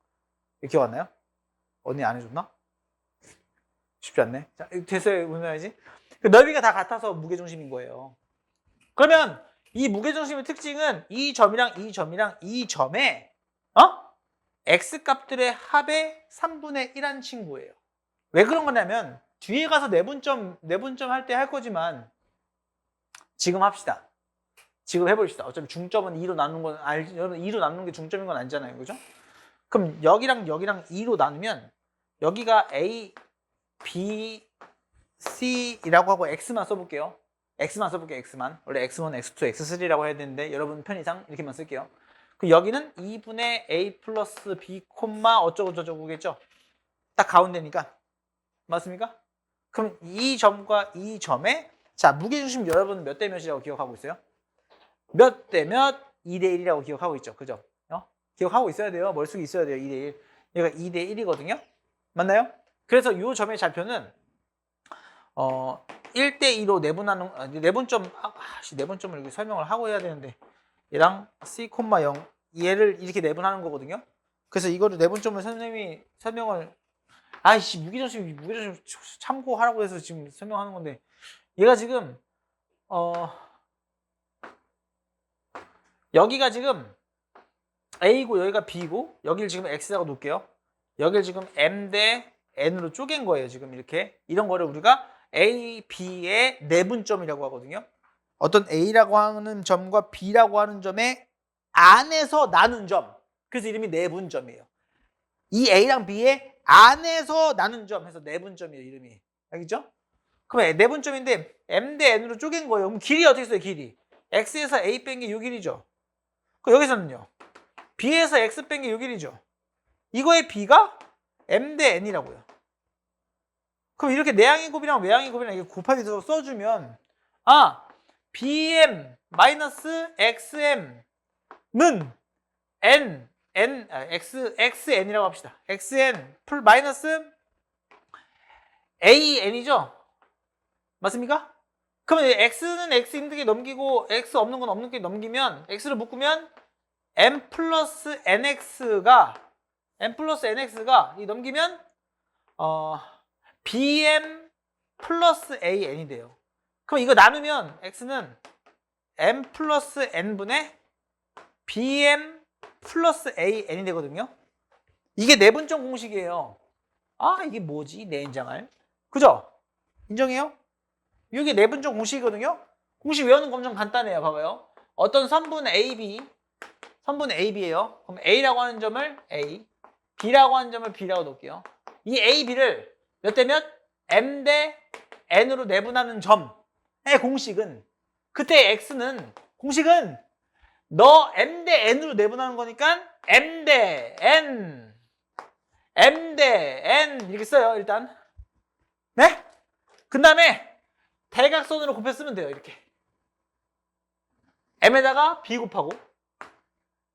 Speaker 1: 기억 안 나요? 언니 안 해줬나? 쉽지 않네. 자, 됐어요. 문제야지. 그 넓이가 다 같아서 무게중심인 거예요. 그러면 이 무게중심의 특징은 이 점이랑 이 점이랑 이 점의 x 값들의 합의 3분의 1한 친구예요. 왜 그런 거냐면 뒤에 가서 내분점 할 때 할 거지만 지금 합시다. 지금 해봅시다. 어차피 중점은 2로 나누는 건 여러분 2로 나누는 게 중점인 건 아니잖아요. 그죠? 그럼 여기랑 2로 나누면 여기가 A, B, C이라고 하고 X만 써볼게요. X만. 원래 X1, X2, X3라고 해야 되는데 여러분 편의상 이렇게만 쓸게요. 그 여기는 2분의 A 플러스 B 콤마 어쩌고 저쩌고겠죠? 딱 가운데니까. 맞습니까? 그럼 이 점과 이 점의 자 무게중심 여러분 몇 대 몇이라고 기억하고 있어요? 몇 대 몇? 2대 1이라고 기억하고 있죠. 그죠? 기억하고 있어야 돼요. 머릿속에 있어야 돼요. 2대 1. 얘가 2대 1이거든요. 맞나요? 그래서 이 점의 좌표는 1대 2로 내분하는 내분점을 이렇게 설명을 하고 해야 되는데 얘랑 C, 0 얘를 이렇게 내분하는 거거든요. 그래서 이거를 내분점을 선생님이 설명을 무게중심 참고하라고 해서 지금 설명하는 건데 얘가 지금 여기가 지금 A고 여기가 B고 여기를 지금 X라고 놓을게요. 여기를 지금 M 대 N으로 쪼갠 거예요. 지금 이렇게 이런 거를 우리가 A, B의 내분점이라고 하거든요. 어떤 A라고 하는 점과 B라고 하는 점의 안에서 나눈 점. 그래서 이름이 내분점이에요. 이 A랑 B의 안에서 나눈 점 해서 내분점이에요. 이름이. 알겠죠? 그럼 내분점인데 M 대 N으로 쪼갠 거예요. 그럼 길이 어떻게 써요? 길이. X에서 A 뺀 게 요 길이죠. 그럼 여기서는요. B에서 X 뺀 게 요 길이죠. 이거의 B가 M 대 N이라고요. 그럼 이렇게 내항의 곱이랑 외항의 곱이랑 이렇게 곱하기 써주면 BM 마이너스 XM는 XN이라고 합시다. XN 풀 마이너스 AN이죠? 맞습니까? 그러면 X는 X 있는 게 넘기고 X 없는 건 없는 게 넘기면 X를 묶으면 M 플러스 NX가 이 넘기면 BM 플러스 AN이 돼요. 그럼 이거 나누면 X는 M 플러스 N분의 BM 플러스 AN이 되거든요. 이게 내분점 공식이에요. 이게 뭐지? 내인장할. 그죠? 인정해요? 이게 내분점 공식이거든요. 공식 외우는 거 엄청 간단해요. 봐봐요. 어떤 선분 AB예요. 그럼 A라고 하는 점을 A, B라고 하는 점을 B라고 놓을게요. 이 A, B를 몇 대 몇? M 대 N으로 내분하는 점의 공식은 그때 X는 공식은 너 M 대 N으로 내분하는 거니까 M 대 N 이렇게 써요. 일단 네? 그 다음에 대각선으로 곱해 쓰면 돼요. 이렇게 M에다가 B 곱하고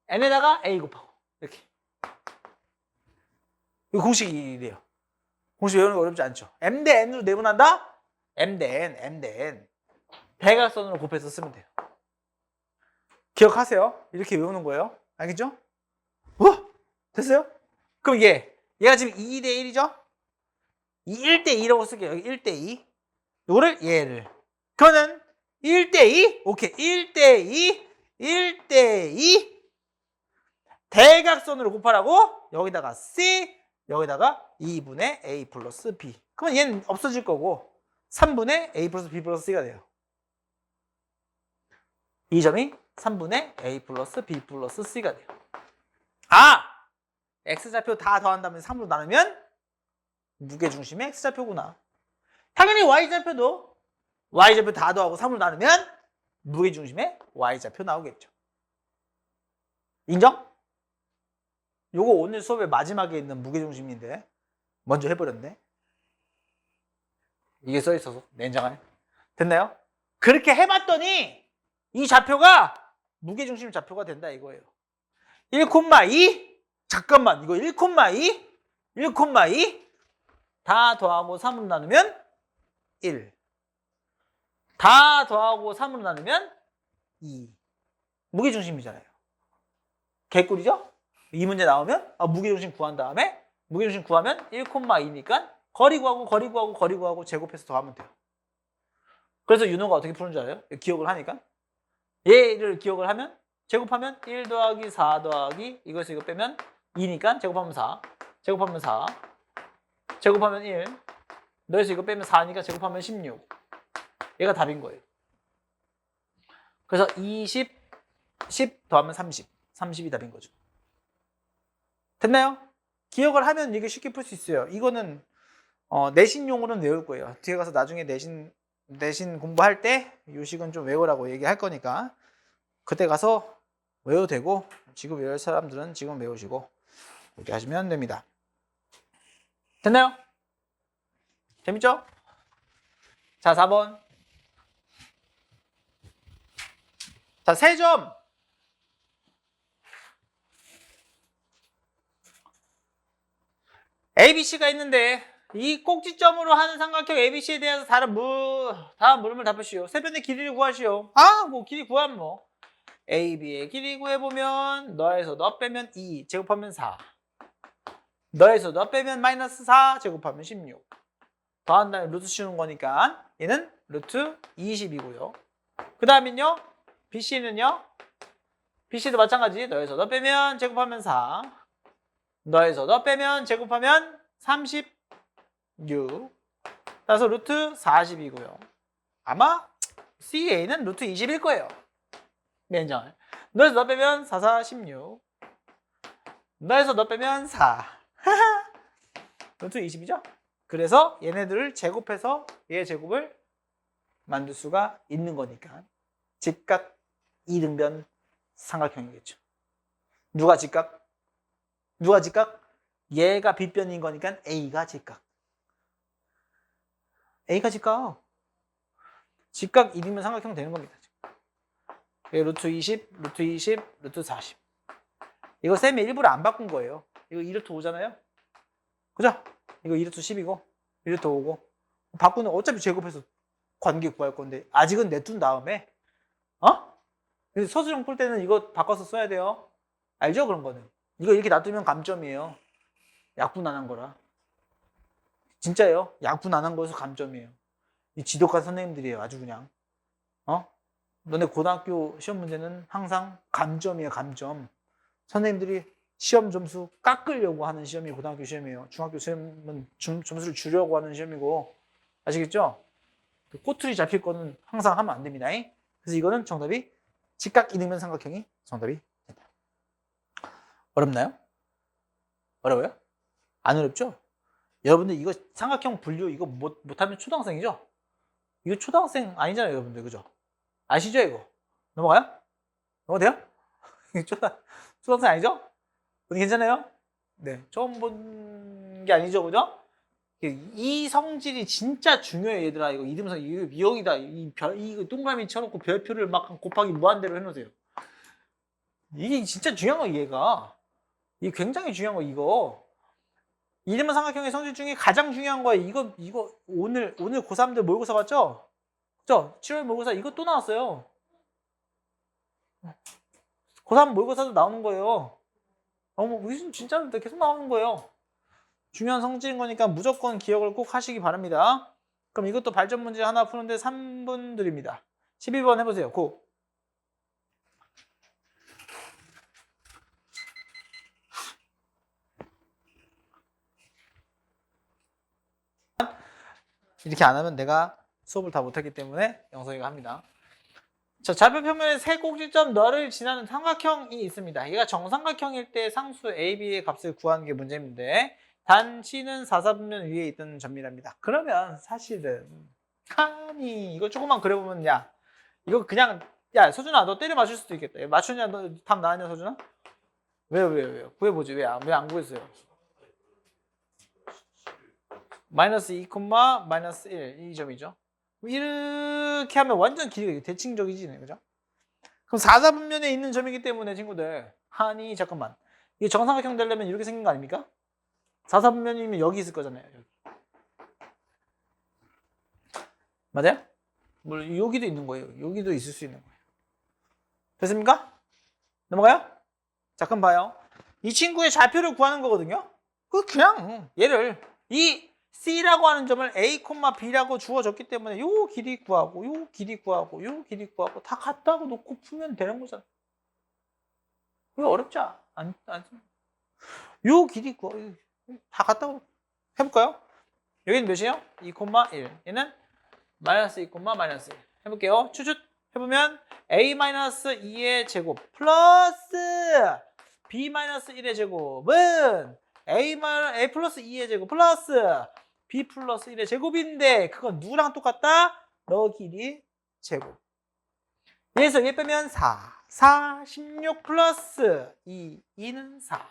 Speaker 1: N에다가 A 곱하고 이렇게 이 공식이 돼요. 공식 외우는 거 어렵지 않죠. M 대 N으로 내분한다? M 대 N 대각선으로 곱해서 쓰면 돼요. 기억하세요. 이렇게 외우는 거예요. 알겠죠? 됐어요? 그럼 얘가 지금 2대 1이죠? 1대 2라고 쓸게요. 여기 1대 2. 요거를 얘를. 그러면 1대 2? 오케이. 1대 2 대각선으로 곱하라고 여기다가 C 여기다가 2분의 A 플러스 B. 그러면 얘는 없어질 거고 3분의 A 플러스 B 플러스 C가 돼요. 이 점이 3분의 A 플러스 B 플러스 C가 돼요. X좌표 다 더한다면 3으로 나누면 무게중심의 X좌표구나. 당연히 Y좌표도 Y좌표 다 더하고 3으로 나누면 무게중심의 Y좌표 나오겠죠. 인정? 요거 오늘 수업의 마지막에 있는 무게중심인데 먼저 해버렸네. 이게 써있어서 냉정하네. 됐나요? 그렇게 해봤더니 이 좌표가 무게중심 좌표가 된다 이거예요. 1,2 잠깐만 이거 1,2 1,2 다 더하고 3으로 나누면 1 다 더하고 3으로 나누면 2 무게중심이잖아요. 개꿀이죠? 이 문제 나오면 무게중심 구한 다음에 무게중심 구하면 1,2니까 거리 구하고 제곱해서 더하면 돼요. 그래서 윤호가 어떻게 푸는 줄 알아요? 기억을 하니까 얘를 기억을 하면 제곱하면 1 더하기 4 더하기 이거에서 이거 빼면 2니까 제곱하면 4 제곱하면 4 제곱하면 1 너에서 이거 빼면 4니까 제곱하면 16 얘가 답인 거예요. 그래서 20 10 더하면 30 30이 답인 거죠. 됐나요? 기억을 하면 이게 쉽게 풀 수 있어요. 이거는 내신용으로는 외울 거예요. 뒤에 가서 나중에 내신 공부할 때 요식은 좀 외우라고 얘기할 거니까 그때 가서 외워도 되고 지금 외울 사람들은 지금 외우시고 이렇게 하시면 됩니다. 됐나요? 재밌죠? 자, 4번. 자, 3점. ABC가 있는데 이 꼭지점으로 하는 삼각형 ABC에 대해서 다음 물음을 답하시오. 세변의 길이를 구하시오. 뭐 길이 구하면 뭐 AB의 길이 구해보면 너에서 너 빼면 2 제곱하면 4 너에서 너 빼면 마이너스 4 제곱하면 16 더한 다음에 루트 씌우는 거니까 얘는 루트 20이고요. 그 다음엔요 BC는요 BC도 마찬가지 너에서 너 빼면 제곱하면 4 너에서 너 빼면 제곱하면 36 따라서 루트 40이고요. 아마 CA는 루트 20일 거예요. 맨정 너에서 너 빼면 4, 4, 16 너에서 너 빼면 4 루트 20이죠? 그래서 얘네들을 제곱해서 얘 제곱을 만들 수가 있는 거니까 직각 이등변 삼각형이겠죠. 누가 직각? 누가 직각? 얘가 빗변인 거니까 A가 직각. A가 직각. 직각 이등변 삼각형 되는 겁니다. 루트 20, 루트 20, 루트 40. 이거 쌤이 일부러 안 바꾼 거예요. 이거 2루트 5잖아요. 그죠? 이거 2루트 10이고 1루트 5고 바꾸는 어차피 제곱해서 관계 구할 건데 아직은 내둔 다음에 서술형 풀 때는 이거 바꿔서 써야 돼요. 알죠? 그런 거는. 이거 이렇게 놔두면 감점이에요. 약분 안 한 거라. 진짜예요. 약분 안 한 거에서 감점이에요. 이 지독한 선생님들이에요. 아주 그냥. 너네 고등학교 시험 문제는 항상 감점이에요. 감점. 선생님들이 시험 점수 깎으려고 하는 시험이 고등학교 시험이에요. 중학교 시험은 점수를 주려고 하는 시험이고 아시겠죠? 꼬투리 잡힐 거는 항상 하면 안 됩니다. 그래서 이거는 정답이 직각 이등변 삼각형이 정답이 된다. 어렵나요? 어려워요? 안 어렵죠? 여러분들 이거 삼각형 분류 이거 못하면 초등학생이죠? 이거 초등학생 아니잖아요, 여러분들. 그죠? 아시죠, 이거? 넘어가요? 넘어가요? 초등학생 아니죠? 괜찮아요? 네. 처음 본 게 아니죠, 그죠? 이 성질이 진짜 중요해, 얘들아. 이거 이등변, 이거 미역이다. 이거 동그라미 쳐놓고 별표를 막 곱하기 무한대로 해놓으세요. 이게 진짜 중요한 거, 얘가. 이게 굉장히 중요한 거, 이거. 이등변 삼각형의 성질 중에 가장 중요한 거예요. 이거 오늘 고3들 모의고사 봤죠? 그죠? 7월 모의고사 이거 또 나왔어요. 고3 모의고사도 나오는 거예요. 무슨 진짜로 계속 나오는 거예요. 중요한 성질인 거니까 무조건 기억을 꼭 하시기 바랍니다. 그럼 이것도 발전 문제 하나 푸는데 3분 드립니다. 12번 해보세요. 고. 이렇게 안 하면 내가 수업을 다 못하기 때문에 영석이가 합니다. 자, 좌표 평면에 세 꼭지점 너를 지나는 삼각형이 있습니다. 얘가 정삼각형일 때 상수 A, B의 값을 구하는 게 문제인데 단 C는 4, 4분면 위에 있던 점이랍니다. 그러면 사실은 아니 이거 조금만 그려보면 야 이거 그냥 야 서준아 너 때려 맞출 수도 있겠다. 맞추냐 너 답 나왔냐 서준아? 왜요? 구해보지 왜 안 구했어요? 마이너스 2, 마이너스 1 이 점이죠. 이렇게 하면 완전 길이가 대칭적이지 그죠? 그럼 4, 4분면에 있는 점이기 때문에 친구들 아니 잠깐만 이게 정삼각형 되려면 이렇게 생긴 거 아닙니까? 4, 4분면이면 여기 있을 거잖아요. 여기. 맞아요? 물론 여기도 있는 거예요. 여기도 있을 수 있는 거예요. 됐습니까? 넘어가요? 잠깐 봐요. 이 친구의 좌표를 구하는 거거든요. 그냥 얘를 이 C라고 하는 점을 A, B라고 주어졌기 때문에 요 길이 구하고 요 길이 구하고 요 길이 구하고 다 같다고 놓고 풀면 되는 거잖아. 왜 어렵지 않? 요 길이 구하고 다 같다고 해볼까요? 여기는 몇이에요? 2, 1. 얘는 마이너스 2, 마이너스 1. 해볼게요. 추측 해보면 A-2의 제곱 플러스 B-1의 제곱은 A 플러스 2의 제곱 플러스 B 플러스 1의 제곱인데 그건 누구랑 똑같다? 너 길이 제곱. 여기서 얘 빼면 4, 16 플러스 2는 4.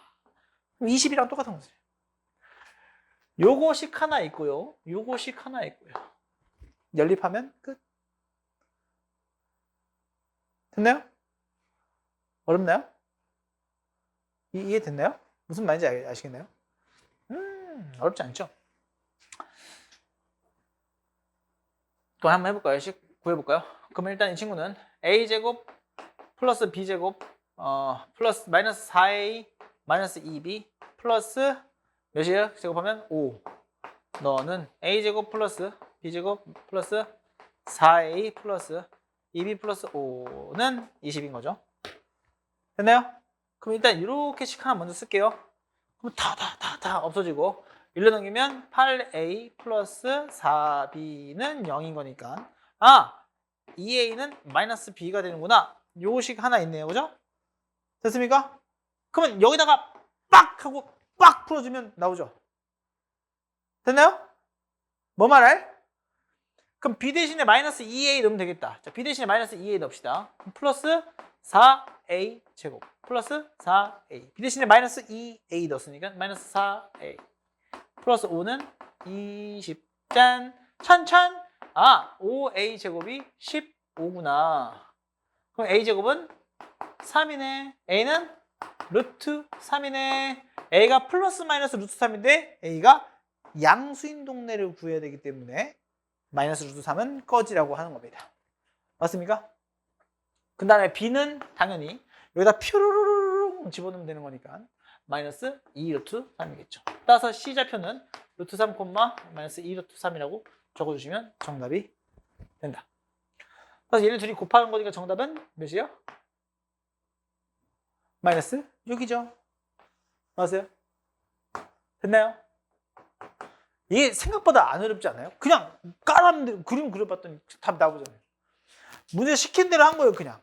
Speaker 1: 그럼 20이랑 똑같은 거죠. 요거식 하나 있고요. 요거식 하나 있고요. 연립하면 끝. 됐나요? 어렵나요? 이해됐나요? 무슨 말인지 아시겠나요? 어렵지 않죠? 또 한번 해볼까요? 구해볼까요? 그럼 일단 이 친구는 a제곱 플러스 b제곱 플러스 마이너스 4a 마이너스 2b 플러스 몇이에요? 제곱하면 5. 너는 a제곱 플러스 b제곱 플러스 4a 플러스 2b 플러스 5는 20인 거죠. 됐나요? 그럼 일단 이렇게씩 하나 먼저 쓸게요. 그럼 다 없어지고 1로 넘기면 8a 플러스 4b는 0인 거니까 2a는 마이너스 b가 되는구나. 요식 하나 있네요. 그죠? 됐습니까? 그러면 여기다가 빡 하고 빡 풀어주면 나오죠. 됐나요? 뭐 말할? 그럼 b 대신에 마이너스 2a 넣으면 되겠다. 자, b 대신에 마이너스 2a 넣읍시다. 플러스 4a 제곱 플러스 4a b 대신에 마이너스 2a 넣었으니까 마이너스 4a 플러스 5는 20 짠! 찬찬! 5a 제곱이 15구나. 그럼 a 제곱은 3이네. a는 루트 3이네. a가 플러스 마이너스 루트 3인데 a가 양수인 동네를 구해야 되기 때문에 마이너스 루트 3은 꺼지라고 하는 겁니다. 맞습니까? 그 다음에 b는 당연히 여기다 뾰로로롱 집어넣으면 되는 거니까 마이너스 2 루트 3이겠죠. 따라서 C좌표는 루트 3, 마이너스 2 루트 3이라고 적어주시면 정답이 된다. 그래서 얘네 둘이 곱하는 거니까 정답은 몇이에요? 마이너스 6이죠. 맞아요? 됐나요? 이게 생각보다 안 어렵지 않아요? 그냥 깔았는데 그림 그려봤더니 답 나오잖아요. 문제 시킨 대로 한 거예요. 그냥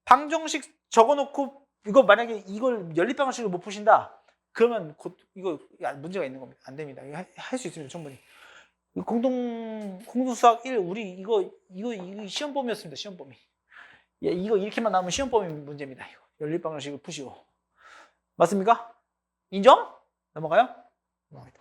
Speaker 1: 방정식 적어놓고 이거 만약에 이걸 연립방정식을 못 푸신다 그러면 곧 이거 문제가 있는 겁니다. 안 됩니다. 할 수 있습니다. 충분히. 공동수학 1 우리 이거 시험 범위였습니다. 시험 범위. 예, 이거 이렇게만 나오면 시험 범위 문제입니다. 이거 연립방정식을 푸시고. 맞습니까? 인정? 넘어가요? 넘어갑니다.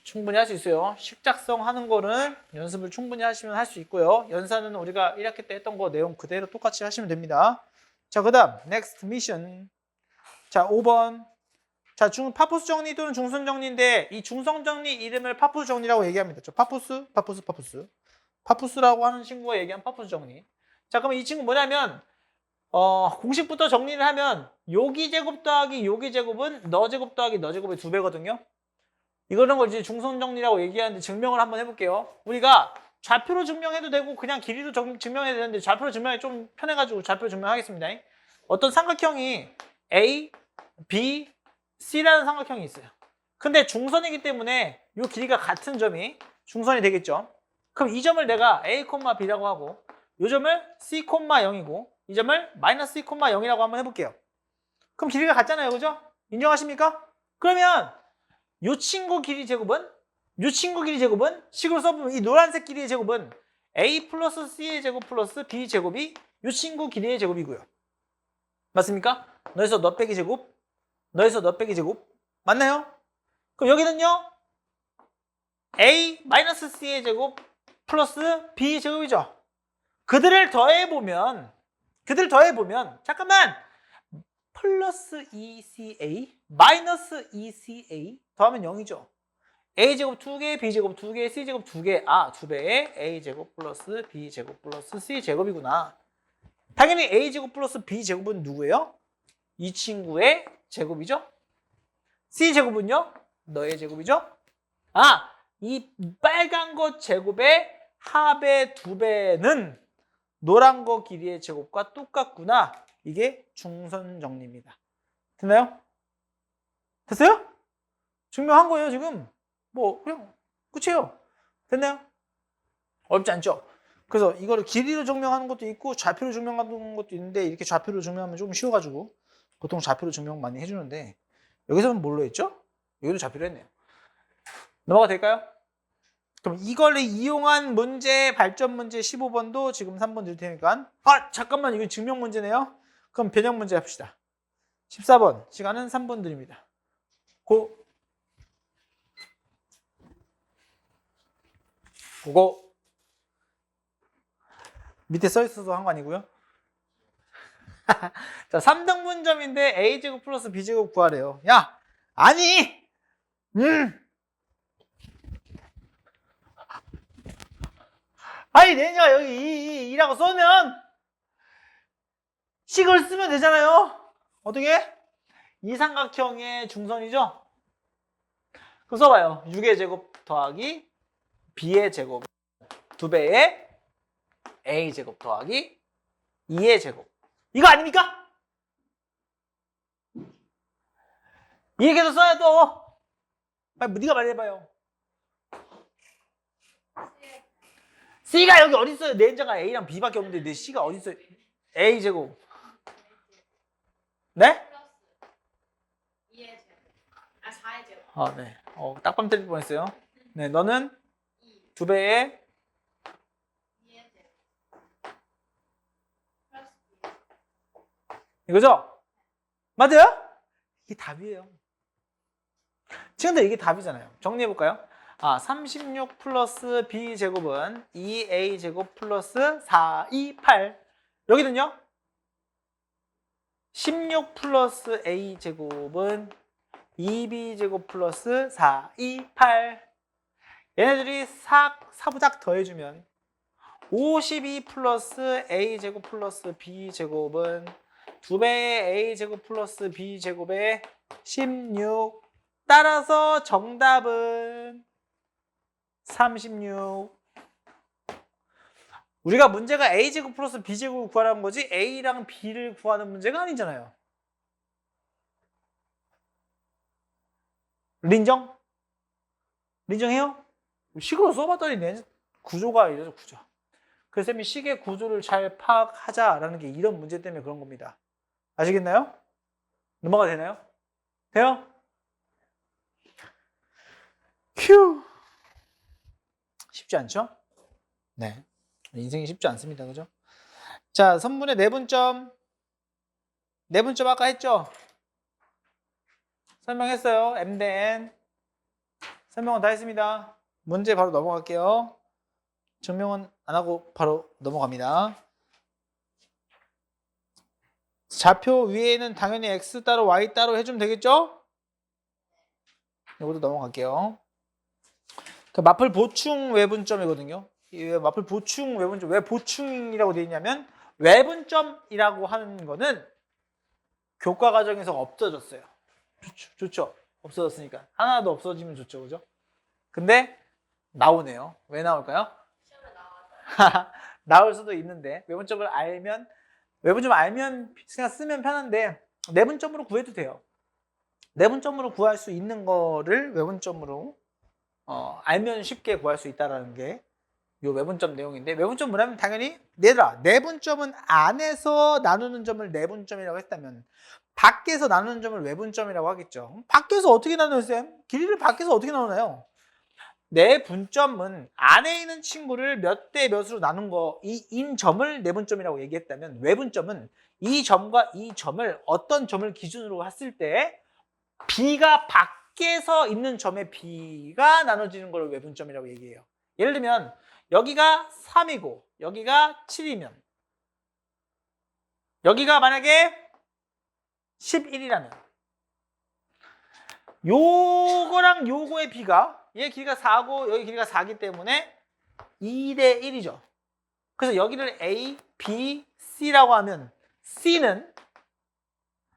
Speaker 1: 충분히 할 수 있어요. 식작성 하는 거는 연습을 충분히 하시면 할 수 있고요. 연산은 우리가 1학기 때 했던 거 내용 그대로 똑같이 하시면 됩니다. 자, 그 다음 next mission. 자, 5번. 자, 파푸스 정리 또는 중선 정리인데 이 중성 정리 이름을 파푸스 정리라고 얘기합니다. 파푸스라고 하는 친구가 얘기한 파푸스 정리. 자, 그러면 이 친구 뭐냐면 공식부터 정리를 하면 요기 제곱 더하기 요기 제곱은 너 제곱 더하기 너 제곱의 2배거든요. 이거는 걸 이제 중성 정리라고 얘기하는데 증명을 한번 해볼게요. 우리가 좌표로 증명해도 되고 그냥 길이로 증명해도 되는데 좌표로 증명이 좀 편해가지고 좌표로 증명하겠습니다. 어떤 삼각형이 A, B, C라는 삼각형이 있어요. 근데 중선이기 때문에 이 길이가 같은 점이 중선이 되겠죠. 그럼 이 점을 내가 A, B라고 하고 이 점을 C, 0이고 이 점을 마이너스 C, 0이라고 한번 해볼게요. 그럼 길이가 같잖아요. 그죠? 인정하십니까? 그러면 이 친구 길이 제곱은 식으로 써보면 이 노란색 길이의 제곱은 A 플러스 C의 제곱 플러스 B 제곱이 이 친구 길이의 제곱이고요. 맞습니까? 너에서 너 빼기 제곱, 너에서 너 빼기 제곱. 맞나요? 그럼 여기는요. A 마이너스 C의 제곱 플러스 B 제곱이죠. 그들을 더해보면 잠깐만 플러스 2CA 마이너스 2CA 더하면 0이죠. A제곱 2개, B제곱 2개, C제곱 2개. 2배의 A제곱 플러스 B제곱 플러스 C제곱이구나. 당연히 A제곱 플러스 B제곱은 누구예요? 이 친구의 제곱이죠. C제곱은요? 너의 제곱이죠. 이 빨간 것 제곱의 합의 2배는 노란 거 길이의 제곱과 똑같구나. 이게 중선 정리입니다. 됐나요? 됐어요? 증명한 거예요, 지금. 그냥 끝이에요. 됐나요? 어렵지 않죠? 그래서 이거를 길이로 증명하는 것도 있고 좌표로 증명하는 것도 있는데 이렇게 좌표로 증명하면 좀 쉬워가지고 보통 좌표로 증명 많이 해주는데 여기서는 뭘로 했죠? 여기도 좌표로 했네요. 넘어가 될까요? 그럼 이걸 이용한 문제, 발전 문제 15번도 지금 3번 드릴 테니까 잠깐만 이거 증명 문제네요. 그럼 변형 문제 합시다. 14번 시간은 3번 드립니다. 그거 밑에 써 있어서 한 거 아니고요. 자, 3등분점인데 A제곱 플러스 B제곱 구하래요. 야, 아니! 아니, 내가 여기 2라고 써면 식을 쓰면 되잖아요. 어떻게? 이 삼각형의 중선이죠? 그럼 써봐요. 6의 제곱 더하기 B의 제곱 2배의 A제곱 더하기 2의 제곱. 이거 아닙니까? 이 얘기도 써야 또. 네가 말해봐요. C가 여기 어디 있어요? 내 인자가 A랑 B밖에 없는데 내 C가 어디 있어요? A제곱. 네?
Speaker 2: 2의 제곱. 4의 제곱.
Speaker 1: 네. 딱밤 때릴 뻔했어요. 네, 너는 2배의
Speaker 2: 2의 제곱.
Speaker 1: 이거죠? 맞아요? 이게 답이에요. 지금도 이게 답이잖아요. 정리해볼까요? 36 플러스 B제곱은 2A제곱 플러스 4, 2, 8. 여기는요? 16 플러스 A제곱은 2B제곱 플러스 4, 2, 8. 얘네들이 사부작 더해주면 52 플러스 A제곱 플러스 B제곱은 2배의 A제곱 플러스 B제곱의 16. 따라서 정답은 36. 우리가 문제가 A제곱 플러스 B제곱을 구하라는 거지 A랑 B를 구하는 문제가 아니잖아요. 린정? 린정해요? 식으로 써봤더니 내 구조가 이래서 구조. 그래서 쌤이 식의 구조를 잘 파악하자라는 게 이런 문제 때문에 그런 겁니다. 아시겠나요? 넘어가 되나요? 돼요? 휴. 쉽지 않죠? 네. 인생이 쉽지 않습니다. 그죠? 자, 선문의 내분점. 내분점 아까 했죠? 설명했어요. M 대 N. 설명은 다 했습니다. 문제 바로 넘어갈게요. 증명은 안 하고 바로 넘어갑니다. 좌표 위에는 당연히 X 따로 Y 따로 해주면 되겠죠? 이것도 넘어갈게요. 그 마플 보충 외분점이거든요. 이 마플 보충 외분점, 왜 보충이라고 되어 있냐면 외분점이라고 하는 거는 교과 과정에서 없어졌어요. 좋죠? 없어졌으니까. 하나도 없어지면 좋죠. 그죠? 근데 나오네요. 왜 나올까요?
Speaker 2: 시험에 나와서.
Speaker 1: 나올 수도 있는데 외분점을 알면 그냥 쓰면 편한데 내분점으로 구해도 돼요. 내분점으로 구할 수 있는 거를 외분점으로 알면 쉽게 구할 수 있다는 게 요 외분점 내용인데 외분점 뭐냐면 당연히 얘들아 내분점은 안에서 나누는 점을 내분점이라고 했다면 밖에서 나누는 점을 외분점이라고 하겠죠. 밖에서 어떻게 나누어요, 쌤? 길이를 밖에서 어떻게 나누나요? 내분점은 안에 있는 친구를 몇 대 몇으로 나눈 거, 이 인점을 내분점이라고 얘기했다면 외분점은 이 점과 이 점을 어떤 점을 기준으로 했을 때 b가 밖에서 있는 점의 b가 나눠지는 걸 외분점이라고 얘기해요. 예를 들면 여기가 3이고 여기가 7이면 여기가 만약에 11이라면 요거랑 요거의 b가 얘 길이가 4고 여기 길이가 4기 때문에 2대 1이죠. 그래서 여기를 A, B, C라고 하면 C는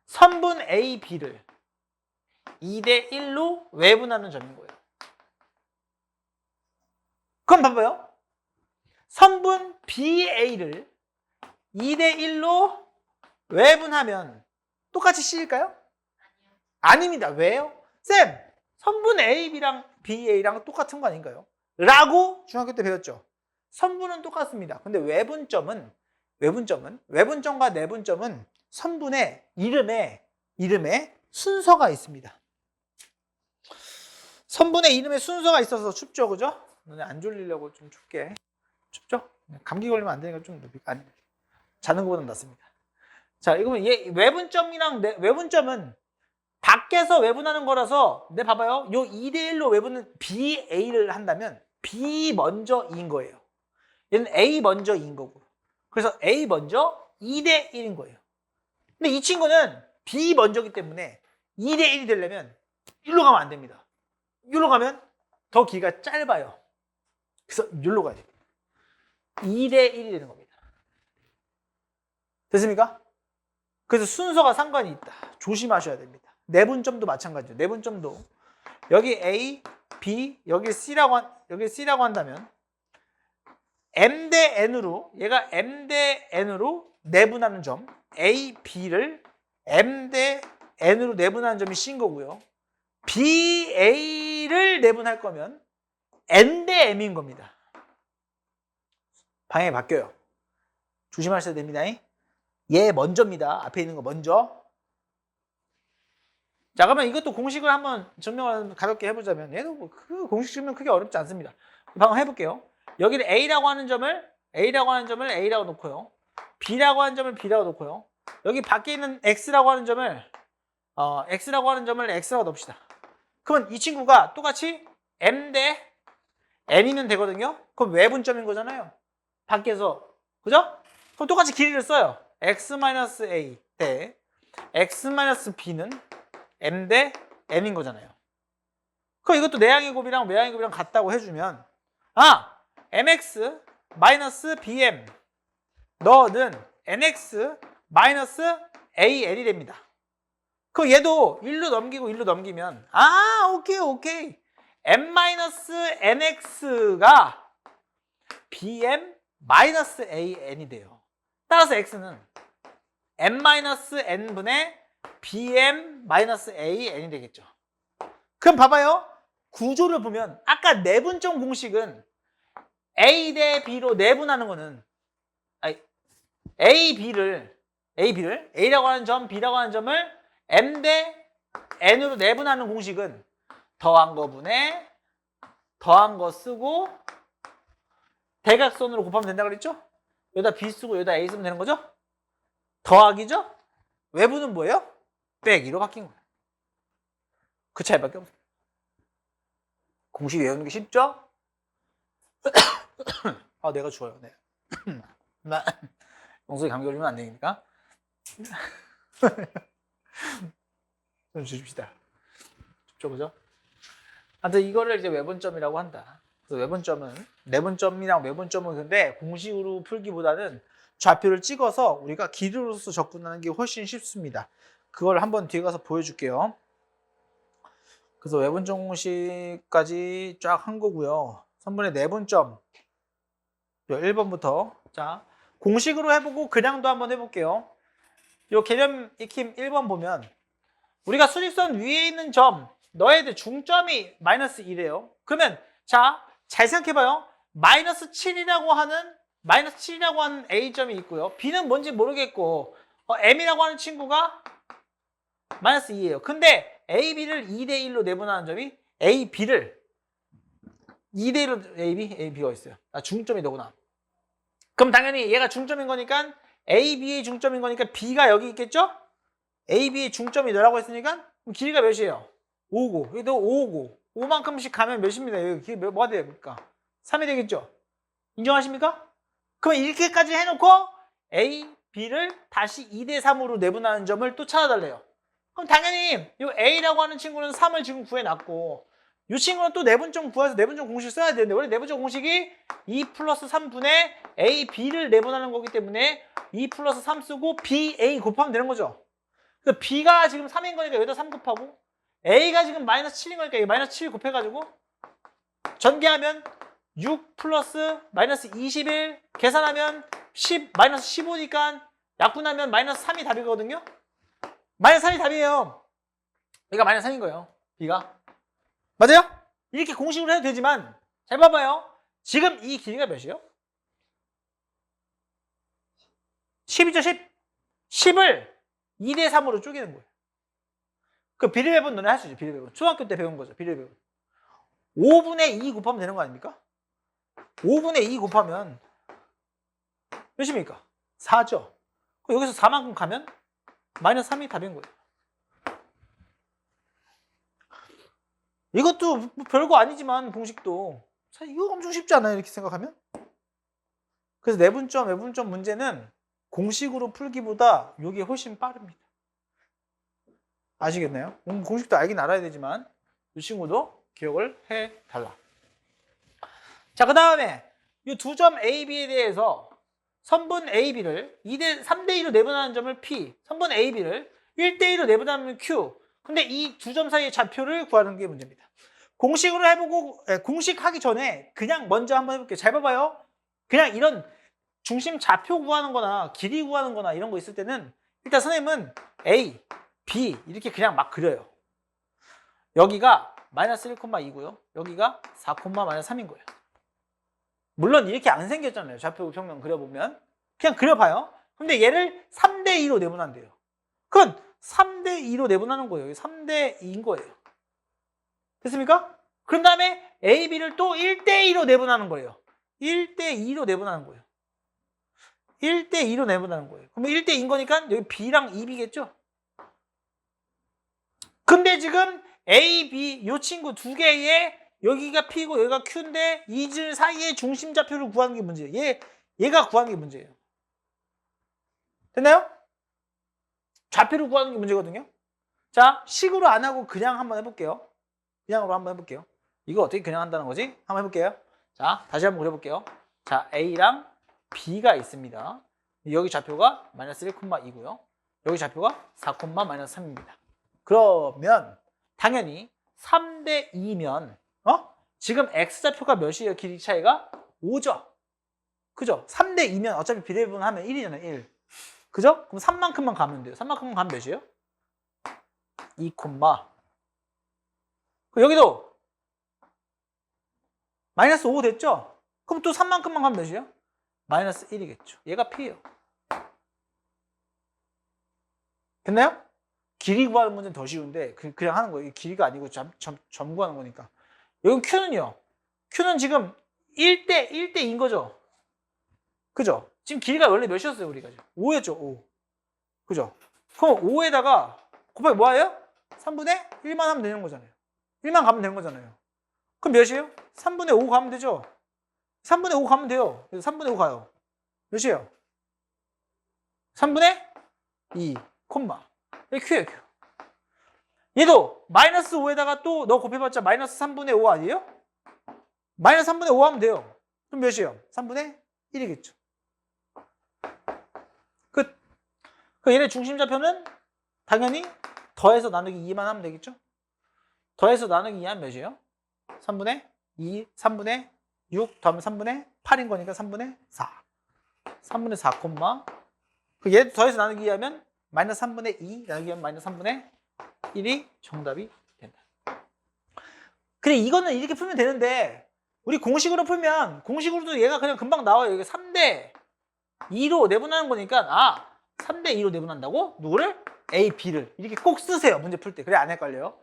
Speaker 1: 선분 A, B를 2대 1로 외분하는 점인 거예요. 그럼 봐봐요. 선분 BA를 2대 1로 외분하면 똑같이 C일까요? 아닙니다. 왜요? 쌤, 선분 AB랑 BA랑 똑같은 거 아닌가요? 라고 중학교 때 배웠죠. 선분은 똑같습니다. 근데 외분점과 내분점은 선분의 이름에 순서가 있습니다. 선분의 이름에 순서가 있어서 춥죠, 그죠? 너네 안 졸리려고 좀 춥게. 춥죠? 감기 걸리면 안 되니까 좀 아니, 자는 것보다 낫습니다. 자, 이거면 얘 외분점이랑 외분점은 밖에서 외분하는 거라서 봐봐요. 요 2대1로 외분은 BA를 한다면 B 먼저 2인 거예요. 얘는 A 먼저 2인 거고. 그래서 A 먼저 2대1인 거예요. 근데 이 친구는 B 먼저기 때문에 2대1이 되려면 일로 가면 안 됩니다. 일로 가면 더 길이가 짧아요. 그래서 일로 가야 돼요. 2대1이 되는 겁니다. 됐습니까? 그래서 순서가 상관이 있다. 조심하셔야 됩니다. 내분점도 마찬가지죠. 내분점도 여기 A, B, 여기 C라고 한다면 M 대 N으로 얘가 M 대 N으로 내분하는 점 A, B를 M 대 N으로 내분하는 점이 C인 거고요. B, A를 내분할 거면 N 대 M인 겁니다. 방향이 바뀌어요. 조심하셔야 됩니다. 얘 먼저입니다. 앞에 있는 거 먼저. 자, 그러면 이것도 공식을 한번 증명을 가볍게 해보자면 얘도 뭐 그 공식 증명 크게 어렵지 않습니다. 방금 해볼게요. 여기를 A라고 하는 점을 A라고 놓고요. B라고 하는 점을 B라고 놓고요. 여기 밖에 있는 X라고 하는 점을 X라고 넣읍시다. 그러면 이 친구가 똑같이 M 대 N이면 되거든요. 그럼 외분점인 거잖아요. 밖에서. 그죠? 그럼 똑같이 길이를 써요. X-A 대 X-B는 M 대 N인 거잖아요. 그럼 이것도 내항의 곱이랑 외항의 곱이랑 같다고 해주면 MX BM 너는 NX AN이 됩니다. 그럼 얘도 1로 넘기고 1로 넘기면 오케이 M-NX가 BM AN이 돼요. 따라서 X는 M-N분의 BM AN이 되겠죠. 그럼 봐봐요. 구조를 보면 아까 내분점 공식은 A 대 B로 내분하는 거는 B를 A라고 하는 점, B라고 하는 점을 M 대 N으로 내분하는 공식은 더한 거 분의 더한 거 쓰고 대각선으로 곱하면 된다고 그랬죠? 여기다 B 쓰고 여기다 A 쓰면 되는 거죠? 더하기죠? 외부는 뭐예요? 빼기로 바뀐 거예요. 그 차이밖에 없어요. 공식 외우는 게 쉽죠? 내가 죽어요. 네. 영석이 감기 걸리면 안 되니까. 좀 주십시다. 쉽죠, 그죠? 하여튼 이거를 이제 외분점이라고 한다. 그래서 외분점은 내분점이랑 외분점은 근데 공식으로 풀기보다는 좌표를 찍어서 우리가 길이로서 접근하는 게 훨씬 쉽습니다. 그걸 한번 뒤에 가서 보여줄게요. 그래서 외분점 공식까지 쫙 한 거고요. 선분의 내분점 1번부터 자 공식으로 해보고 그냥도 한번 해볼게요. 요 개념 익힘 1번 보면 우리가 수직선 위에 있는 점 너희들 중점이 마이너스 1이에요. 그러면 자 잘 생각해봐요. 마이너스 7이라고 하는 A점이 있고요. B는 뭔지 모르겠고 M이라고 하는 친구가 마이너스 2예요. 근데 AB를 2대 1로 내분하는 점이 AB를 2대 1로 AB가 있어요. 중점이 되구나. 그럼 당연히 얘가 중점인 거니까 AB의 중점인 거니까 B가 여기 있겠죠? AB의 중점이 너라고 했으니까 그럼 길이가 몇이에요? 5고 여기도 5고 5만큼씩 가면 몇입니다. 여기 길이 뭐가 됩니까? 3이 되겠죠? 인정하십니까? 그럼 이렇게까지 해놓고 A, B를 다시 2대 3으로 내분하는 점을 또 찾아달래요. 그럼 당연히 이 A라고 하는 친구는 3을 지금 구해놨고 이 친구는 또 내분점 구해서 내분점 공식 써야 되는데 원래 내분점 공식이 2 플러스 3분의 A, B를 내분하는 거기 때문에 2 플러스 3 쓰고 B, A 곱하면 되는 거죠. 그래서 B가 지금 3인 거니까 여기다 3 곱하고 A가 지금 마이너스 7인 거니까 여기 마이너스 7 곱해가지고 전개하면 6 플러스 마이너스 21 계산하면 10 마이너스 15니까 약분하면 마이너스 3이 답이거든요. 마이너스 3이 답이에요. 여기가 마이너스 3인 거예요. B가. 맞아요? 이렇게 공식으로 해도 되지만 잘 봐봐요. 지금 이 길이가 몇이에요? 10이죠, 10. 10을 2대 3으로 쪼개는 거예요. 그 비례배분 너네 할 수 있죠, 비례배분. 초등학교 때 배운 거죠, 비례배분. 5분의 2 곱하면 되는 거 아닙니까? 5분의 2 곱하면 몇입니까? 4죠. 여기서 4만큼 가면 마이너스 3이 답인 거예요. 이것도 뭐 별거 아니지만 공식도 사실 이거 엄청 쉽지 않아요, 이렇게 생각하면? 그래서 내분점 문제는 공식으로 풀기보다 이게 훨씬 빠릅니다. 아시겠나요? 공식도 알긴 알아야 되지만 이 친구도 기억을 해달라. 자, 그 다음에 이 두 점 A, B에 대해서 선분 A, B를 3대 2로 내분하는 점을 P, 선분 A, B를 1대 2로 내분하는 Q. 근데 이 두 점 사이의 좌표를 구하는 게 문제입니다. 공식으로 해보고, 공식 하기 전에 그냥 먼저 한번 해볼게요. 잘 봐봐요. 그냥 이런 중심 좌표 구하는 거나 길이 구하는 거나 이런 거 있을 때는 일단 선생님은 A, B 이렇게 그냥 막 그려요. 여기가 마이너스 1,2고요. 여기가 4, 마이너스 3인 거예요. 물론 이렇게 안 생겼잖아요. 좌표 평면 그려보면. 그냥 그려봐요. 근데 얘를 3대 2로 내분한대요. 그건 3대 2로 내분하는 거예요. 3대 2인 거예요. 됐습니까? 그런 다음에 A, B를 또 1대 2로 내분하는 거예요. 1대 2로 내분하는 거예요. 1대 2로 내분하는 거예요. 그럼 1대 2인 거니까 여기 B랑 2B겠죠? 근데 지금 A, B 이 친구 두 개에 여기가 P고 여기가 Q인데 이 줄 사이의 중심 좌표를 구하는 게 문제예요. 얘가 구하는 게 문제예요. 됐나요? 좌표를 구하는 게 문제거든요. 자, 식으로 안 하고 그냥 한번 해볼게요. 그냥으로 한번 해볼게요. 이거 어떻게 그냥 한다는 거지? 한번 해볼게요. 자, 다시 한번 그려볼게요. 자, A랑 B가 있습니다. 여기 좌표가 마이너스 1,2고요. 여기 좌표가 4, 마이너스 3입니다. 그러면 당연히 3대 2면 지금 X좌표가 몇이에요? 길이 차이가 5죠. 그죠? 3대 2면 어차피 비례분 하면 1이잖아요. 1. 그죠? 그럼 3만큼만 가면 돼요. 3만큼만 가면 몇이에요? 2, 여기도 마이너스 5 됐죠? 그럼 또 3만큼만 가면 몇이에요? 마이너스 1이겠죠. 얘가 P예요. 됐나요? 길이 구하는 문제는 더 쉬운데 그냥 하는 거예요. 길이가 아니고 점 구하는 거니까. 여기 Q는요. Q는 지금 1대2인 거죠. 그죠? 지금 길이가 원래 몇이었어요, 우리가? 5였죠, 5. 그죠? 그럼 5에다가 곱하기 뭐예요? 3분의 1만 하면 되는 거잖아요. 1만 가면 되는 거잖아요. 그럼 몇이에요? 3분의 5 가면 되죠? 3분의 5 가면 돼요. 그래서 3분의 5 가요. 몇이에요? 3분의 2, 여기 Q예요, Q. 얘도 마이너스 5에다가 또 너 곱해봤자 마이너스 3분의 5 아니에요? 마이너스 3분의 5 하면 돼요. 그럼 몇이에요? 3분의 1이겠죠. 끝. 그 얘네 중심좌표는 당연히 더해서 나누기 2만 하면 되겠죠? 더해서 나누기 2 하면 몇이에요? 3분의 2, 3분의 6 더하면 3분의 8인 거니까 3분의 4. 3분의 4, 그 얘도 더해서 나누기 2 하면 마이너스 3분의 2 나누기 하면 마이너스 3분의 1이 정답이 된다. 근데 이거는 이렇게 풀면 되는데 우리 공식으로 풀면 공식으로도 얘가 그냥 금방 나와요. 이게 3대 2로 내분하는 거니까 3대 2로 내분한다고? 누구를? A, B를. 이렇게 꼭 쓰세요. 문제 풀 때. 그래 안 헷갈려요.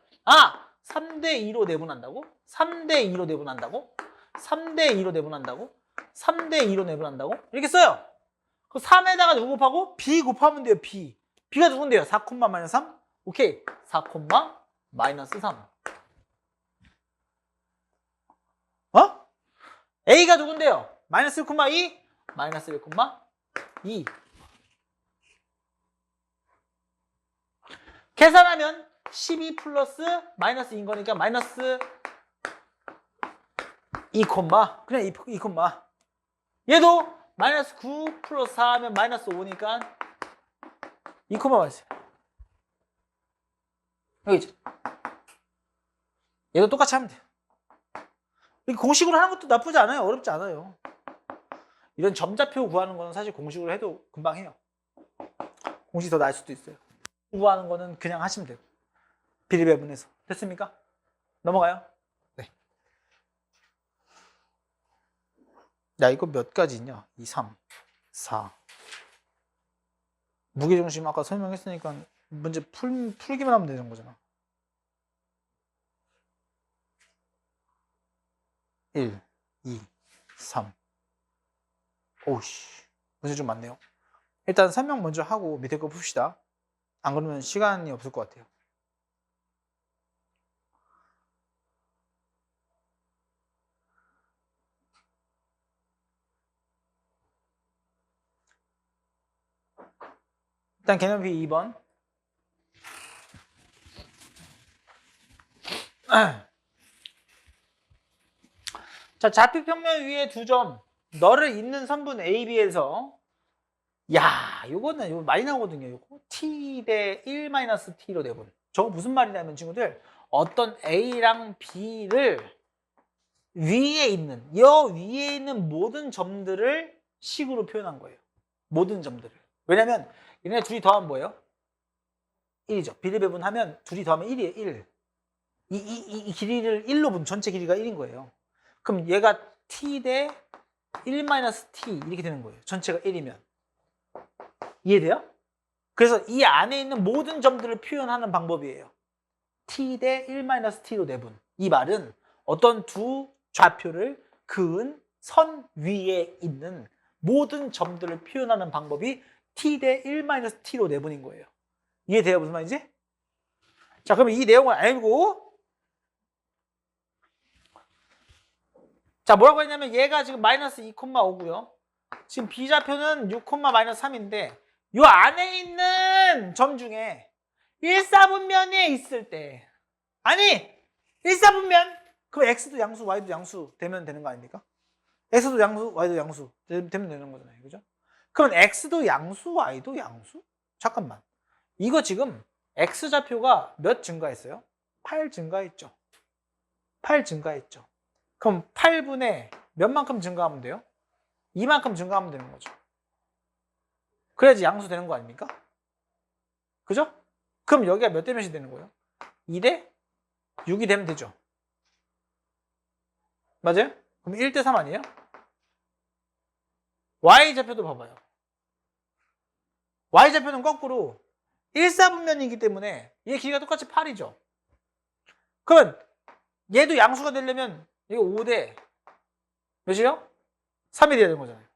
Speaker 1: 3대 2로 내분한다고? 3대 2로 내분한다고? 3대 2로 내분한다고? 3대 2로 내분한다고? 이렇게 써요. 그 3에다가 누구 곱하고? B 곱하면 돼요. B. B가 누군데요? 4, 마이너스 3? 오케이. 4, 마이너스 3. A가 누군데요? 마이너스 1,2? 마이너스 1,2. 계산하면 12 플러스 마이너스 2인 거니까 마이너스 2, 그냥 2, 얘도 마이너스 9 플러스 4 하면 마이너스 5니까 2, 마이너스 여기 있죠. 얘도 똑같이 하면 돼요. 이렇게 공식으로 하는 것도 나쁘지 않아요. 어렵지 않아요. 이런 점좌표 구하는 거는 사실 공식으로 해도 금방 해요. 공식이 더 나을 수도 있어요. 구하는 거는 그냥 하시면 돼요. 비례배분해서. 됐습니까? 넘어가요. 네. 야, 이거 몇 가지 있냐? 2, 3, 4. 무게중심 아까 설명했으니까 문제 풀기만 하면 되는 거잖아. 1, 2, 3. 오우씨. 문제 좀 많네요. 일단 설명 먼저 하고 밑에 거 풉시다. 안 그러면 시간이 없을 것 같아요. 일단 개념비 2번. 자, 좌표평면 위에 2점. 너를 잇는 선분 AB에서 요거는 이거 많이 나오거든요. 요거 T 대 1-T로 내분. 저거 무슨 말이냐면 친구들 어떤 A랑 B를 위에 있는 모든 점들을 식으로 표현한 거예요. 모든 점들을. 왜냐면 얘네 둘이 더하면 뭐예요? 1이죠. 비례배분하면 둘이 더하면 1이에요. 1. 이 길이를 1로 분 전체 길이가 1인 거예요. 그럼 얘가 T 대 1-T 이렇게 되는 거예요. 전체가 1이면. 이해돼요? 그래서 이 안에 있는 모든 점들을 표현하는 방법이에요. T 대 1-T로 내분. 이 말은 어떤 두 좌표를 그은 선 위에 있는 모든 점들을 표현하는 방법이 T 대 1-T로 내분인 거예요. 이해돼요? 무슨 말인지? 자, 그러면 이 내용을 알고 자, 뭐라고 했냐면 얘가 지금 마이너스 2,5고요. 지금 B좌표는 6,-3인데 이 안에 있는 점 중에 1사분면에 있을 때 아니 1사분면 그럼 X도 양수 Y도 양수 되면 되는 거 아닙니까? X도 양수 Y도 양수 되면 되는 거잖아요. 그죠? 그럼 X도 양수 Y도 양수? 잠깐만 이거 지금 X좌표가 몇 증가했어요? 8 증가했죠. 8 증가했죠. 그럼 8분의 몇만큼 증가하면 돼요? 이만큼 증가하면 되는 거죠. 그래야지 양수 되는 거 아닙니까? 그죠? 그럼 여기가 몇 대 몇이 되는 거예요? 2대 6이 되면 되죠. 맞아요? 그럼 1대 3 아니에요? Y좌표도 봐봐요. Y좌표는 거꾸로 1사분면이기 때문에 얘 길이가 똑같이 8이죠. 그러면 얘도 양수가 되려면 이거 5대 몇이요? 3이 돼야 되는 거잖아요.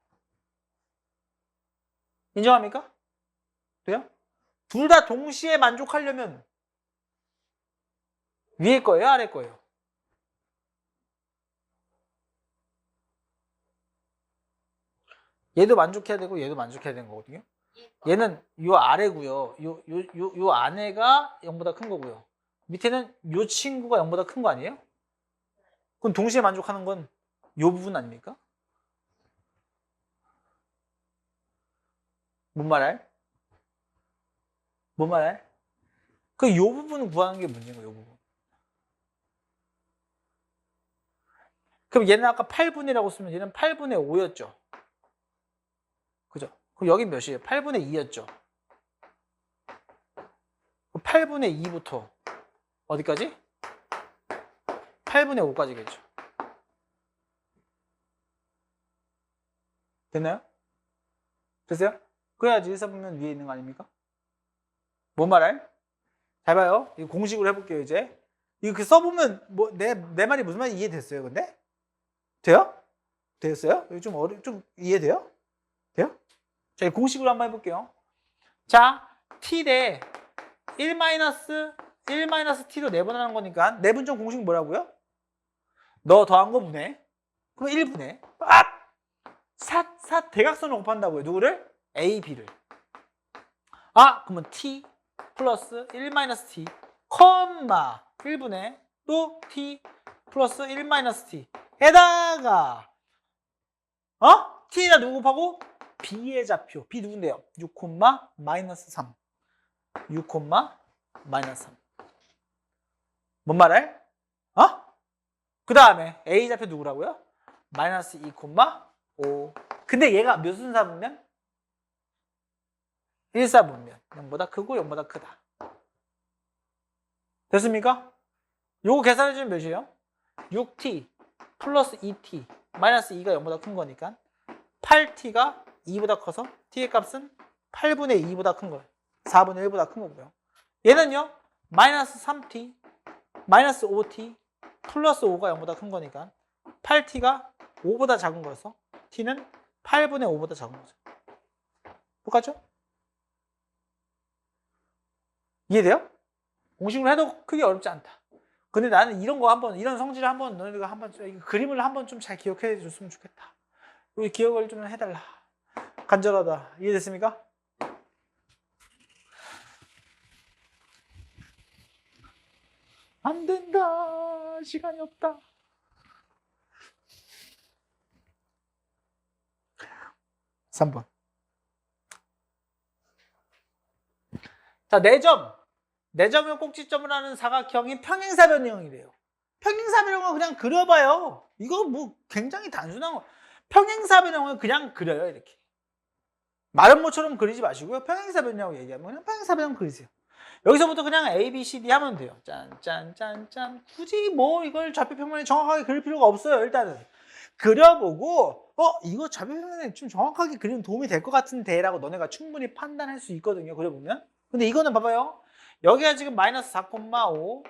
Speaker 1: 인정합니까? 돼요? 둘 다 동시에 만족하려면 위에 거예요? 아래 거예요? 얘도 만족해야 되고 얘도 만족해야 되는 거거든요. 얘는 요 아래고요. 요 안에가 0보다 큰 거고요. 밑에는 요 친구가 0보다 큰 거 아니에요? 그럼 동시에 만족하는 건 요 부분 아닙니까? 뭔 말할? 뭔 말할? 그 요 부분 구하는 게 문제인 거예요. 요 부분. 그럼 얘는 아까 8분이라고 쓰면 얘는 8분의 5였죠. 그죠? 그럼 여기 몇이에요? 8분의 2였죠. 8분의 2부터 어디까지? 8분의 5까지겠죠. 됐나요? 됐어요? 그래야지 1, 4분면 위에 있는 거 아닙니까? 뭔 말해? 잘 봐요. 이거 공식으로 해볼게요, 이제. 이거 써보면, 뭐, 내 말이 무슨 말인지 이해됐어요, 근데? 돼요? 됐어요? 이거 좀 이해돼요? 돼요? 자, 이 공식으로 한번 해볼게요. 자, t 대 1-t로 내분하는 거니까, 내분점 공식 뭐라고요? 너 더한 거 분해. 그럼 1분해. 대각선을 곱한다고요. 누구를? A, B를. 그러면 t 플러스 1-t, 컴마 1분의 또 t 플러스 1-t. 에다가, t에다 누구 곱하고? b의 좌표. b 누군데요? 6, -3. 6, -3. 뭔 말해? 그 다음에 a 좌표 누구라고요? -2, 5. 근데 얘가 몇 순사분면? 1사분면. 0보다 크고 0보다 크다. 됐습니까? 요거 계산해주면 몇이에요? 6t 플러스 2t 마이너스 2가 0보다 큰 거니까 8t가 2보다 커서 t의 값은 8분의 2보다 큰 거예요. 4분의 1보다 큰 거고요. 얘는요, 마이너스 3t 마이너스 5t 플러스 5가 0보다 큰 거니까 8t가 5보다 작은 거여서 t는 8분의 5보다 작은 거죠. 똑같죠? 이해돼요? 공식으로 해도 크게 어렵지 않다. 근데 나는 이런 성질을 한번 너희가 그림을 한번 좀 잘 기억해 줬으면 좋겠다. 우리 기억을 좀 해달라. 간절하다. 이해됐습니까? 안 된다. 시간이 없다. (3번) 자, 4점을 꼭지점을 하는 사각형이 평행사변형이래요. 평행사변형은 그냥 그려봐요. 이거 뭐 굉장히 단순한 거. 평행사변형은 그냥 그려요, 이렇게. 마름모처럼 그리지 마시고요. 평행사변형 얘기하면 그냥 평행사변형 그리세요. 여기서부터 그냥 A, B, C, D 하면 돼요. 짠. 굳이 뭐 이걸 좌표평면에 정확하게 그릴 필요가 없어요. 일단은 그려보고 이거 좌표평면에 좀 정확하게 그리면 도움이 될 것 같은데 라고 너네가 충분히 판단할 수 있거든요. 그려보면. 근데 이거는 봐봐요. 여기가 지금 마이너스 4,5,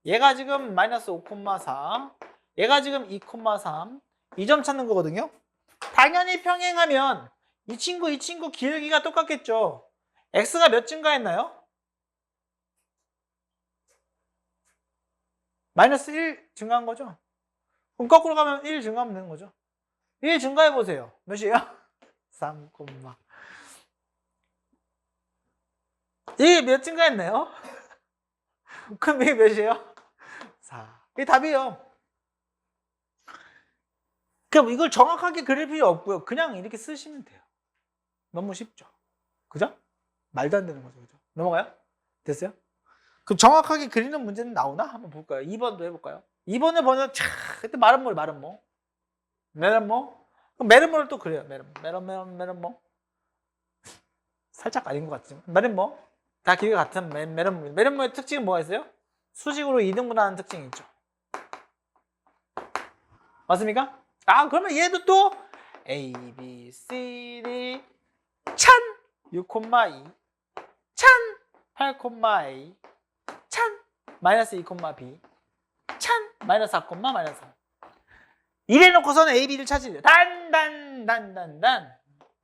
Speaker 1: 얘가 지금 마이너스 5,4, 얘가 지금 2,3, 이 점 찾는 거거든요. 당연히 평행하면 이 친구 길기가 똑같겠죠. x가 몇 증가했나요? 마이너스 1 증가한 거죠. 그럼 거꾸로 가면 1 증가하면 되는 거죠. 1 증가해 보세요. 몇이에요? 3, 1 몇 증가했나요? 그럼 이게 몇이에요? 4. 이게 답이에요. 그럼 이걸 정확하게 그릴 필요 없고요. 그냥 이렇게 쓰시면 돼요. 너무 쉽죠? 그죠? 말도 안 되는 거죠. 그죠? 넘어가요? 됐어요? 그럼 정확하게 그리는 문제는 나오나? 한번 볼까요? 2번도 해볼까요? 2번을 보면 그때 마름모. 메런모? 그럼 메런모를 또 그래요. 메런모. 살짝 아닌 것 같지만 메런모. 다 길이가 같은 메런모. 메런모의 특징은 뭐가 있어요? 수직으로 2등분하는 특징이 있죠. 맞습니까? 그러면 얘도 또 A, B, C, D 6,2 8,A 마이너스 2,B 마이너스 4,-3 이래놓고서는 A, B를 찾으래요. 단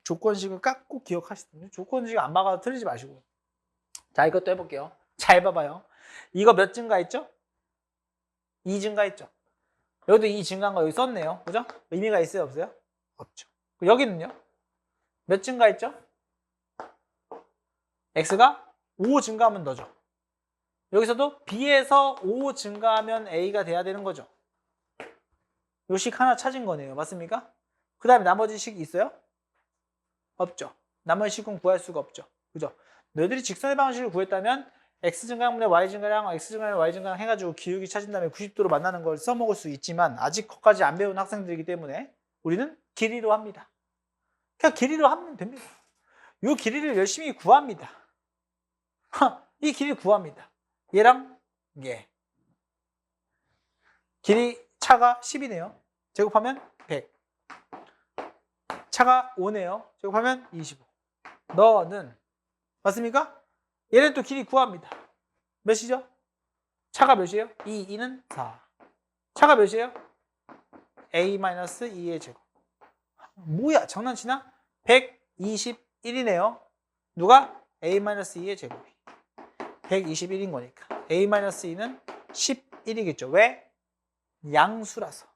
Speaker 1: 조건식을 꼭 기억하시든지 조건식 안 막아도 틀리지 마시고. 자, 이것도 해볼게요. 잘 봐봐요. 이거 몇 증가했죠? 2 증가했죠? 여기도 2 증가한 거 여기 썼네요. 그죠? 의미가 있어요? 없어요? 없죠. 여기는요? 몇 증가했죠? x가 5 증가하면 너죠. 여기서도 b에서 5 증가하면 a가 돼야 되는 거죠. 요 식 하나 찾은 거네요. 맞습니까? 그 다음에 나머지 식이 있어요? 없죠. 나머지 식은 구할 수가 없죠. 그죠? 너희들이 직선의 방식을 구했다면 x 증가분의 y 증가량, x 증가량, y 증가량 해가지고 기울기 찾은 다음에 90도로 만나는 걸 써먹을 수 있지만 아직 거기까지 안 배운 학생들이기 때문에 우리는 길이로 합니다. 그냥 길이로 하면 됩니다. 이 길이를 열심히 구합니다. 이 길이 구합니다. 얘랑 얘. 길이 차가 10이네요. 제곱하면 100. 차가 5네요. 제곱하면 25. 너는 맞습니까? 얘는 또 길이 구합니다. 몇이죠? 차가 몇이에요? 2, 2는 4. 차가 몇이에요? a-2의 제곱. 뭐야 장난치나? 121이네요. 누가? a-2의 제곱이 121인 거니까 a-2는 11이겠죠. 왜? 양수라서.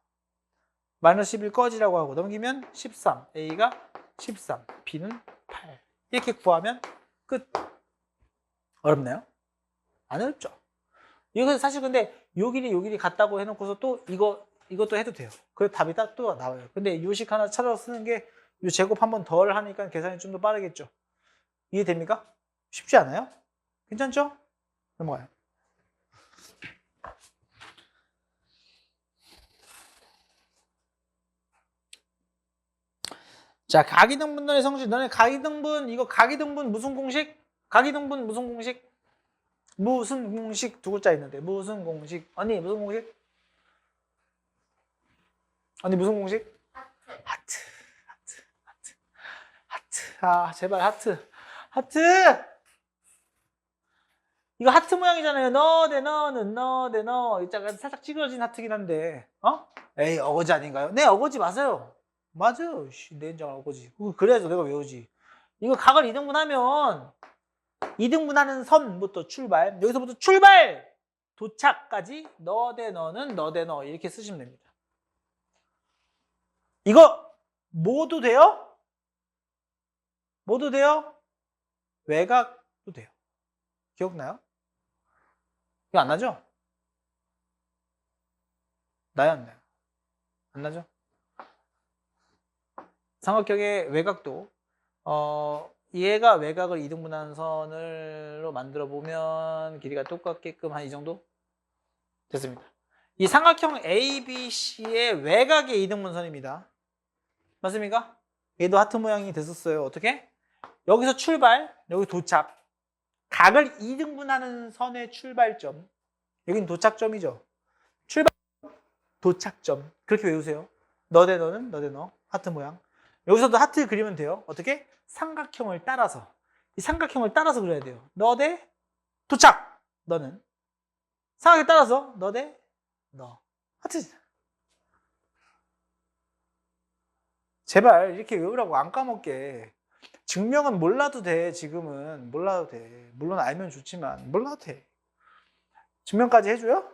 Speaker 1: 마이너스 11 꺼지라고 하고 넘기면 13. a가 13, b는 8. 이렇게 구하면 끝. 어렵나요? 안 어렵죠. 이거 사실 근데 요 길이 같다고 해놓고서 또 이것도 해도 돼요. 그래서 답이 딱 또 나와요. 근데 요식 하나 찾아서 쓰는 게 요 제곱 한 번 덜 하니까 계산이 좀 더 빠르겠죠. 이해됩니까? 쉽지 않아요? 괜찮죠? 넘어가요. 자, 가기등분론의 성질. 너네 가기등분, 이거 가기등분 무슨 공식? 가기등분 무슨 공식? 무슨 공식 두 글자 있는데. 무슨 공식? 언니, 무슨 공식? 언니, 무슨 공식? 하트. 아, 제발, 하트. 이거 하트 모양이잖아요. 너 대 너는 너 대 너. 이따가 살짝 찌그러진 하트긴 한데. 에이, 어거지 아닌가요? 네, 어거지 맞아요. 맞아요. 내 인정 어거지. 그래야죠. 내가 외우지. 이거 각을 2등분하면 2등분하는 선부터 출발. 여기서부터 출발! 도착까지 너 대 너는 너 대 너. 이렇게 쓰시면 됩니다. 이거 모두 돼요? 모두 돼요? 외곽도 돼요. 기억나요? 이거 안 나죠? 나요, 안 나요? 안 나죠? 삼각형의 외곽도 얘가 외곽을 2등분하는 선으로 만들어 보면 길이가 똑같게끔 한 이 정도 됐습니다. 이 삼각형 ABC의 외곽의 2등분선입니다. 맞습니까? 얘도 하트 모양이 됐었어요. 어떻게? 여기서 출발, 여기 도착. 각을 2등분하는 선의 출발점. 여긴 도착점이죠. 출발, 도착점. 그렇게 외우세요. 너 대 너는 너 대 너. 하트 모양. 여기서도 하트 그리면 돼요. 어떻게? 삼각형을 따라서. 이 삼각형을 따라서 그려야 돼요. 너 대 도착. 너는. 삼각형 따라서 너 대 너. 하트. 제발 이렇게 외우라고 안 까먹게. 증명은 몰라도 돼. 지금은 몰라도 돼. 물론 알면 좋지만 몰라도 돼. 증명까지 해줘요?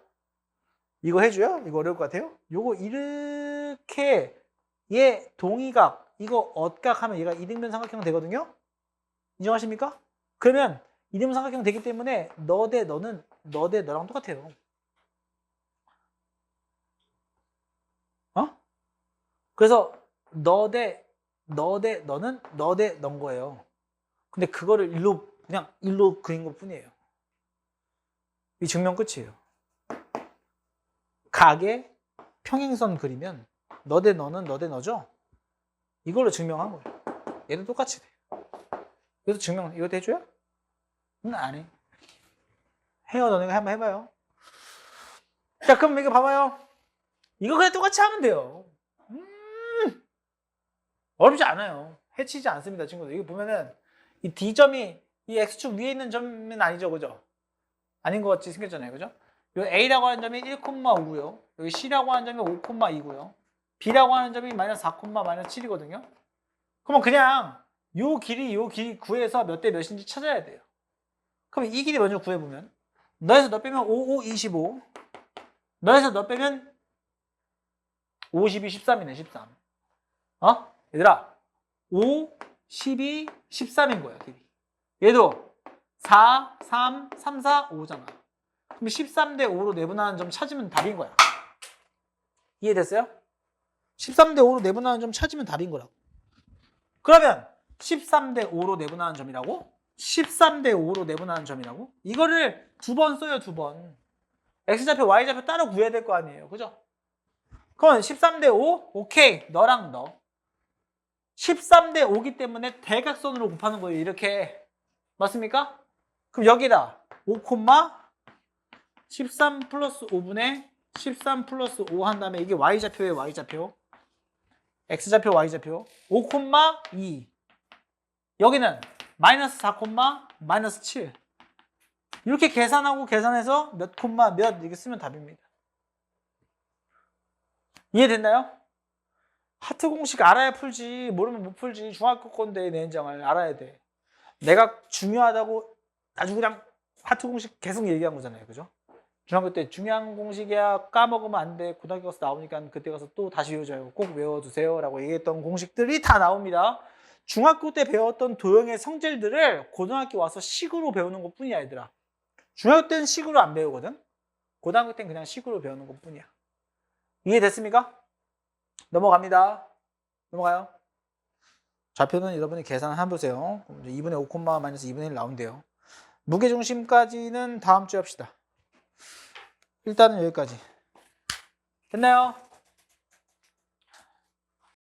Speaker 1: 이거 해줘요? 이거 어려울 것 같아요? 요거 이렇게 얘 동의각 이거 얻각 하면 얘가 이등변 삼각형 되거든요? 인정하십니까? 그러면 이등변 삼각형 되기 때문에 너 대 너는 너 대 너랑 똑같아요. 그래서 너 대 너는 너 대 넌 거예요. 근데 그거를 그냥 일로 그린 것 뿐이에요. 이 증명 끝이에요. 각의 평행선 그리면 너 대 너는 너 대 너죠? 이걸로 증명한 거예요. 얘도 똑같이 돼요. 이것도 증명, 이것도 해줘요? 응, 안 해. 해요, 너네가 한번 해봐요. 자, 그럼 이거 봐봐요. 이거 그냥 똑같이 하면 돼요. 어렵지 않아요. 해치지 않습니다, 친구들. 이거 보면은 이 D점이 이 X축 위에 있는 점은 아니죠, 그죠? 아닌 것 같이 생겼잖아요, 그죠? 요 A라고 하는 점이 1,5고요. 여기 C라고 하는 점이 5,2고요. B라고 하는 점이 마이너스 4,-7이거든요. 그러면 그냥 요 길이 구해서 몇 대 몇인지 찾아야 돼요. 그럼 이 길이 먼저 구해보면 너에서 너 빼면 5, 5, 25 너에서 너 빼면 52, 13이네, 13. 얘들아 5, 12, 13인 거야, 길이. 얘도 4, 3, 3, 4, 5잖아. 그럼 13대 5로 내분하는 점 찾으면 답인 거야. 이해됐어요? 13대 5로 내분하는 점 찾으면 답인 거라고. 그러면 13대 5로 내분하는 점이라고? 13대 5로 내분하는 점이라고? 이거를 두 번 써요, 두 번. X좌표, Y좌표 따로 구해야 될 거 아니에요. 그죠? 그럼 13대 5? 오케이. 너랑 너. 13대 5기 때문에 대각선으로 곱하는 거예요. 이렇게. 맞습니까? 그럼 여기다 5, 13 플러스 5분의 13 플러스 5 한 다음에 이게 Y좌표예요, Y좌표. x좌표, y좌표 5,2 여기는 마이너스 4, 마이너스 7 이렇게 계산하고 계산해서 몇 콤마 몇 이렇게 쓰면 답입니다. 이해됐나요? 하트 공식 알아야 풀지 모르면 못 풀지. 중학교 건데 내 인장을 알아야 돼. 내가 중요하다고 아주 그냥 하트 공식 계속 얘기한 거잖아요. 그죠? 중학교 때 중요한 공식이야 까먹으면 안 돼. 고등학교 가서 나오니까 그때 가서 또 다시 외워줘요. 꼭 외워두세요 라고 얘기했던 공식들이 다 나옵니다. 중학교 때 배웠던 도형의 성질들을 고등학교 와서 식으로 배우는 것 뿐이야 얘들아. 중학교 때는 식으로 안 배우거든. 고등학교 때는 그냥 식으로 배우는 것 뿐이야. 이해됐습니까? 넘어갑니다. 넘어가요. 좌표는 여러분이 계산을 해보세요. 2분의 5, 마이너스 2분의 1 나온대요. 무게중심까지는 다음 주에 합시다. 일단은 여기까지. 됐나요?